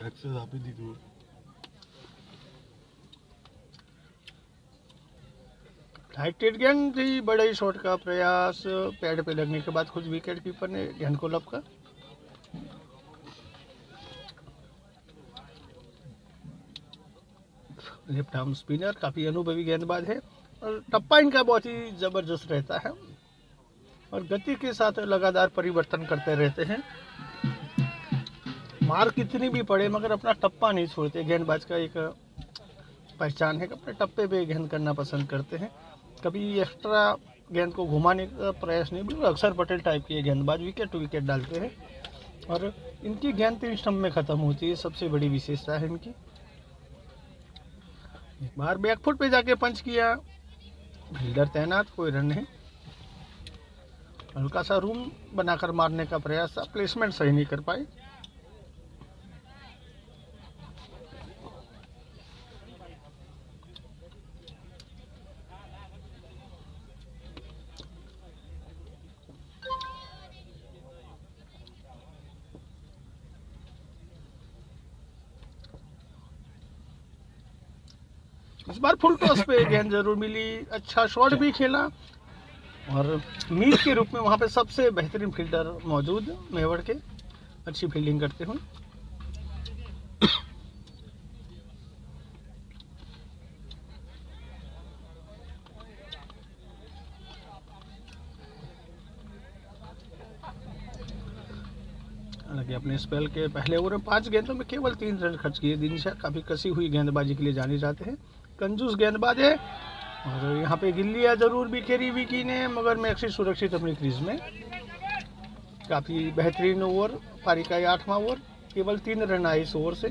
एक्सेस आप ही दी दूँ। हाइटेड गेंद थी, बड़े शॉट का प्रयास, पैड पे लगने के बाद खुद विकेट कीपर ने गेंद को लपका। लेफ्ट आर्म स्पिनर काफ़ी अनुभवी गेंदबाज है और टप्पा इनका बहुत ही ज़बरदस्त रहता है और गति के साथ लगातार परिवर्तन करते रहते हैं। मार कितनी भी पड़े मगर अपना टप्पा नहीं छोड़ते। गेंदबाज का एक पहचान है कि अपने टप्पे पे गेंद करना पसंद करते हैं। कभी एक्स्ट्रा गेंद को घुमाने का प्रयास नहीं, बिल्कुल अक्षर पटेल टाइप के गेंदबाज विकेट टू विकेट डालते हैं और इनकी गेंद 3 स्टंप में ख़त्म होती है, सबसे बड़ी विशेषता है इनकी। एक बार बैकफुट पे जाके पंच किया, फील्डर तैनात, कोई रन नहीं। हल्का सा रूम बनाकर मारने का प्रयास था, प्लेसमेंट सही नहीं कर पाए। इस बार फुल टॉस पे गेंद जरूर मिली, अच्छा शॉट भी खेला और मीत के रूप में वहां पे सबसे बेहतरीन फील्डर मौजूद मेवाड़ के, अच्छी फील्डिंग करते हुए। हालांकि अपने स्पेल के पहले ओवर में 5 गेंदों में केवल 3 रन खर्च किए। दिनशा काफ़ी कसी हुई गेंदबाजी के लिए जाने जाते हैं, कंजूस गेंदबाज है और यहाँ पे गिल्लियाँ जरूर बिखेरी विकी ने मगर मैक्सी सुरक्षित अपनी क्रीज में। काफ़ी बेहतरीन ओवर, पारी का 8वां ओवर, केवल 3 रन आए इस ओवर से।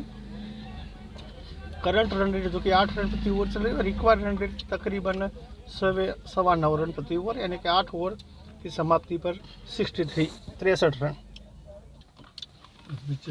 करंट रन रेट जो कि 8 रन प्रति ओवर चल रही है और रिक्वायर्ड रन रेट तकरीबन 9.25 रन प्रति ओवर, यानी कि 8 ओवर की समाप्ति पर 63 रन। इस बीच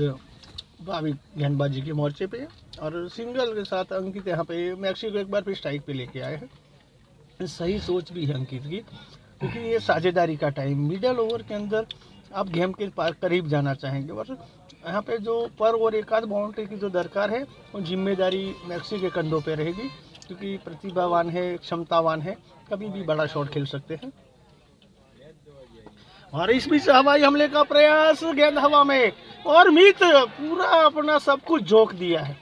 भावी गेंदबाजी के मोर्चे पे और सिंगल के साथ अंकित यहाँ पे मैक्सी को एक बार फिर स्ट्राइक पे लेके आए हैं। सही सोच भी है अंकित की क्योंकि ये साझेदारी का टाइम, मिडल ओवर के अंदर आप गेम के करीब जाना चाहेंगे और यहाँ पे जो पर ओवर एक आध बाउंड्री की जो दरकार है वो जिम्मेदारी मैक्सी के कंधों पे रहेगी क्योंकि प्रतिभावान है, क्षमतावान है, कभी भी बड़ा शॉट खेल सकते हैं। और इस बीच हवाई हमले का प्रयास, गेंद हवा में और मीत पूरा अपना सब कुछ झोंक दिया है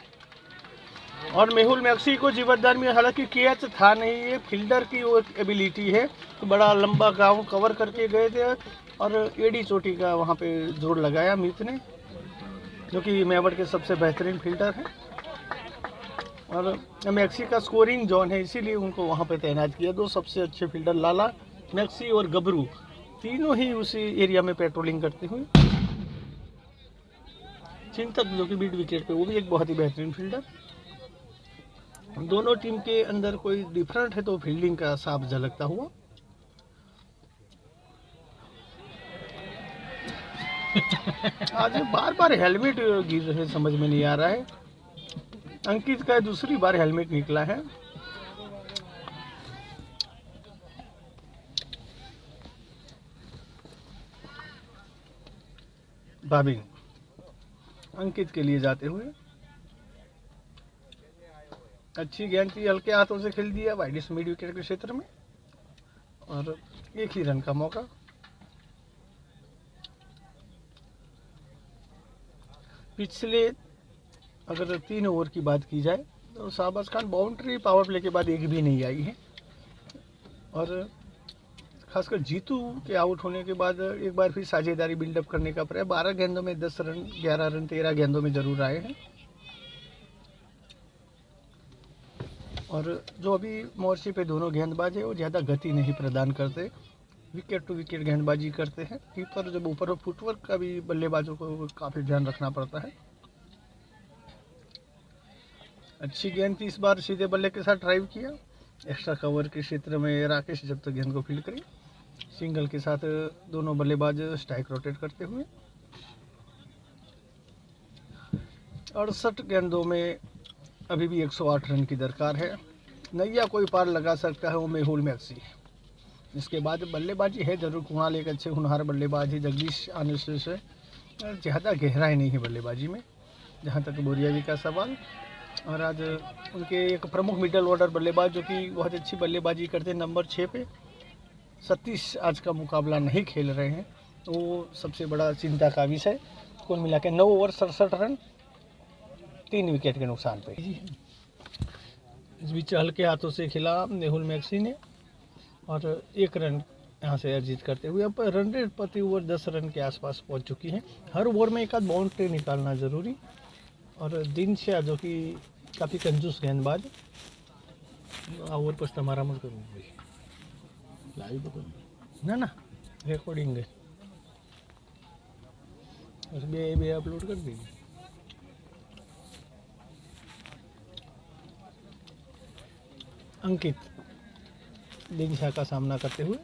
और मेहुल मैक्सी को जीवतदान में, हालांकि कैच था नहीं, ये फील्डर की वो एबिलिटी है, तो बड़ा लंबा गांव कवर करके गए थे और एडी चोटी का वहां पे जोर लगाया मीत ने, जो कि मेवाड़ के सबसे बेहतरीन फील्डर है और मैक्सी का स्कोरिंग जोन है इसीलिए उनको वहां पे तैनात किया। 2 सबसे अच्छे फील्डर लाला, मैक्सी और गबरू, तीनों ही उसी एरिया में पेट्रोलिंग करते हुए। चिंतक जो कि बीट विकेट पे, वो भी एक बहुत ही बेहतरीन फील्डर। दोनों टीम के अंदर कोई डिफरेंट है तो फील्डिंग का साफ झलकता हुआ। आज बार बार हेलमेट गिर रहे, समझ में नहीं आ रहा है। अंकित का दूसरी बार हेलमेट निकला है। भाभी अंकित के लिए जाते हुए अच्छी गेंद थी, हल्के हाथों से खेल दिया वाइड मिड विकेट के क्षेत्र में और एक ही रन का मौका। पिछले अगर 3 ओवर की बात की जाए तो Shahbaz Khan boundary power play के बाद एक भी नहीं आई है और खासकर जीतू के आउट होने के बाद एक बार फिर साझेदारी बिल्डअप करने का प्रयास। 12 गेंदों में 10 रन, 11 रन 13 गेंदों में जरूर आए हैं और जो अभी मोर्चे पे दोनों गेंदबाज है वो ज़्यादा गति नहीं प्रदान करते, विकेट टू विकेट गेंदबाजी करते हैं। कीपर जब ऊपर फुटवर्क का भी बल्लेबाजों को काफ़ी ध्यान रखना पड़ता है। अच्छी गेंद थी, इस बार सीधे बल्ले के साथ ड्राइव किया, एक्स्ट्रा कवर के क्षेत्र में राकेश जब तक गेंद को फील्ड करी, सिंगल के साथ दोनों बल्लेबाज स्ट्राइक रोटेट करते हुए 68 गेंदों में अभी भी 108 रन की दरकार है। नैया कोई पार लगा सकता है वो मेहुल मैक्सी। इसके बाद बल्लेबाजी है जरूर, कुणाल एक अच्छे होनहार बल्लेबाज है, जगदीश आने से ज़्यादा गहराई नहीं है बल्लेबाजी में जहाँ तक बोरियावी का सवाल। और आज उनके एक प्रमुख मिडल ऑर्डर बल्लेबाज जो कि बहुत अच्छी बल्लेबाजी करते हैं, नंबर 6 पे सतीश आज का मुकाबला नहीं खेल रहे हैं, तो वो सबसे बड़ा चिंता का विषय। कुल मिला के 9 ओवर 67 रन 3 विकेट के नुकसान पे। इस बीच हल्के हाथों से खिला मेहुल मैक्सी ने और 1 रन यहाँ से अर्जित करते हुए अब रन रेट प्रति ओवर 10 रन के आसपास पहुँच चुकी है। हर ओवर में एक आध बाउंड्री निकालना ज़रूरी और दिनशा जो कि काफ़ी कंजूस गेंदबाज, ओवर पर हमारा मत करूँ लाइव ना ना रिकॉर्डिंग है बस बे अपलोड कर दीजिए। अंकित दिनशा का सामना करते हुए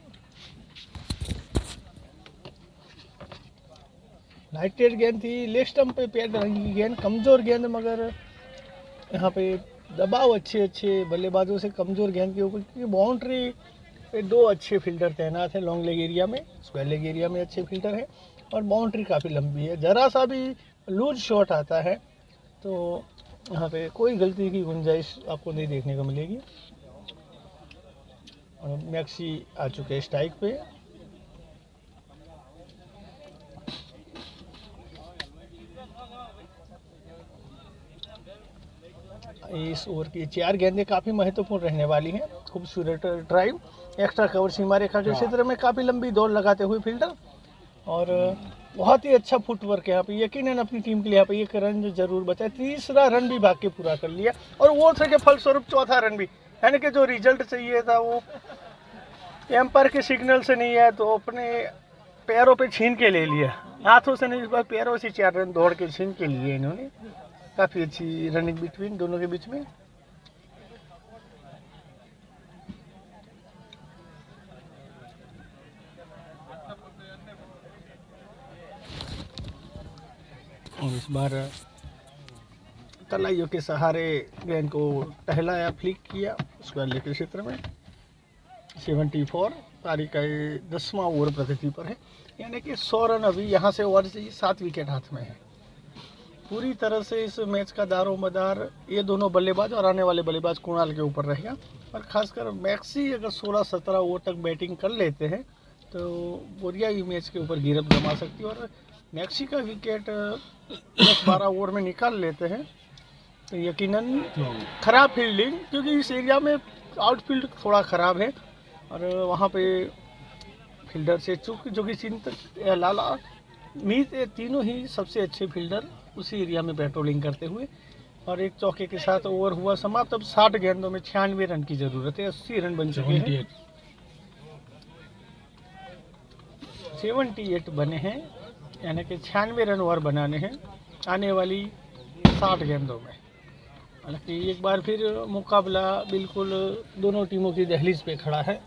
लाइटेड गेंद थी, लेग स्टंप पे पैर रंगी गेंद, कमज़ोर गेंद, मगर यहाँ पे दबाव अच्छे बल्लेबाजों से कमज़ोर गेंद के ऊपर, क्योंकि बाउंड्री पे 2 अच्छे फील्डर तैनात हैं। लॉन्ग लेग एरिया में, स्क्वायर लेग एरिया में अच्छे फील्डर हैं और बाउंड्री काफ़ी लंबी है। ज़रा सा भी लूज शॉट आता है तो यहाँ पे कोई गलती की गुंजाइश आपको नहीं देखने को मिलेगी। और मैक्सी आ चुके हैं स्ट्राइक पे। इस ओवर की 4 गेंदें काफ़ी महत्वपूर्ण रहने वाली हैं। खूबसूरत ड्राइव, एक्स्ट्रा कवर सीमा रेखा के क्षेत्र में काफ़ी लंबी दौड़ लगाते हुए फील्डर और बहुत ही अच्छा फुटवर्क है यहाँ पे। यकीनन अपनी टीम के लिए यहाँ पे 1 रन जरूर बचा है। 3रा रन भी भाग के पूरा कर लिया और वो थे के फलस्वरूप 4था रन भी, यानी कि जो रिजल्ट चाहिए था वो एम्पायर के सिग्नल से नहीं है तो अपने पैरों पे छीन के ले लिया, हाथों से नहीं, इस बार पैरों से 4 रन दौड़ के छीन के लिए इन्होंने। काफ़ी अच्छी रनिंग बिटवीन दोनों के बीच में। और इस बार तलाइयों के सहारे गेंद को टहलाया, फ्लिक किया स्क्वायर लेग के क्षेत्र में। 74 तारीख का ये 10वां ओवर प्रगति पर है, यानी कि 100 रन अभी यहाँ से ओवर से 7 विकेट हाथ में है। पूरी तरह से इस मैच का दारोमदार ये दोनों बल्लेबाज और आने वाले बल्लेबाज कुणाल के ऊपर रहेगा। और खासकर मैक्सी अगर 16-17 ओवर तक बैटिंग कर लेते हैं तो बोरिया भी मैच के ऊपर गिरफ्त जमा सकती है। और मैक्सी का विकेट 10-12 ओवर में निकाल लेते हैं तो यकीनन खराब फील्डिंग, क्योंकि इस एरिया में आउटफील्ड थोड़ा ख़राब है और वहाँ पे फील्डर से चूक जो कि चिंतक लाला मीत, तीनों ही सबसे अच्छे फील्डर उसी एरिया में पेट्रोलिंग करते हुए। और एक चौके के साथ ओवर हुआ समाप्त। अब 60 गेंदों में 96 रन की ज़रूरत है। 80 रन बन चुके हैं, 78 बने हैं, यानी कि 96 रन और बनाने हैं आने वाली 60 गेंदों में। हालांकि एक बार फिर मुकाबला बिल्कुल दोनों टीमों की दहलीज पे खड़ा है।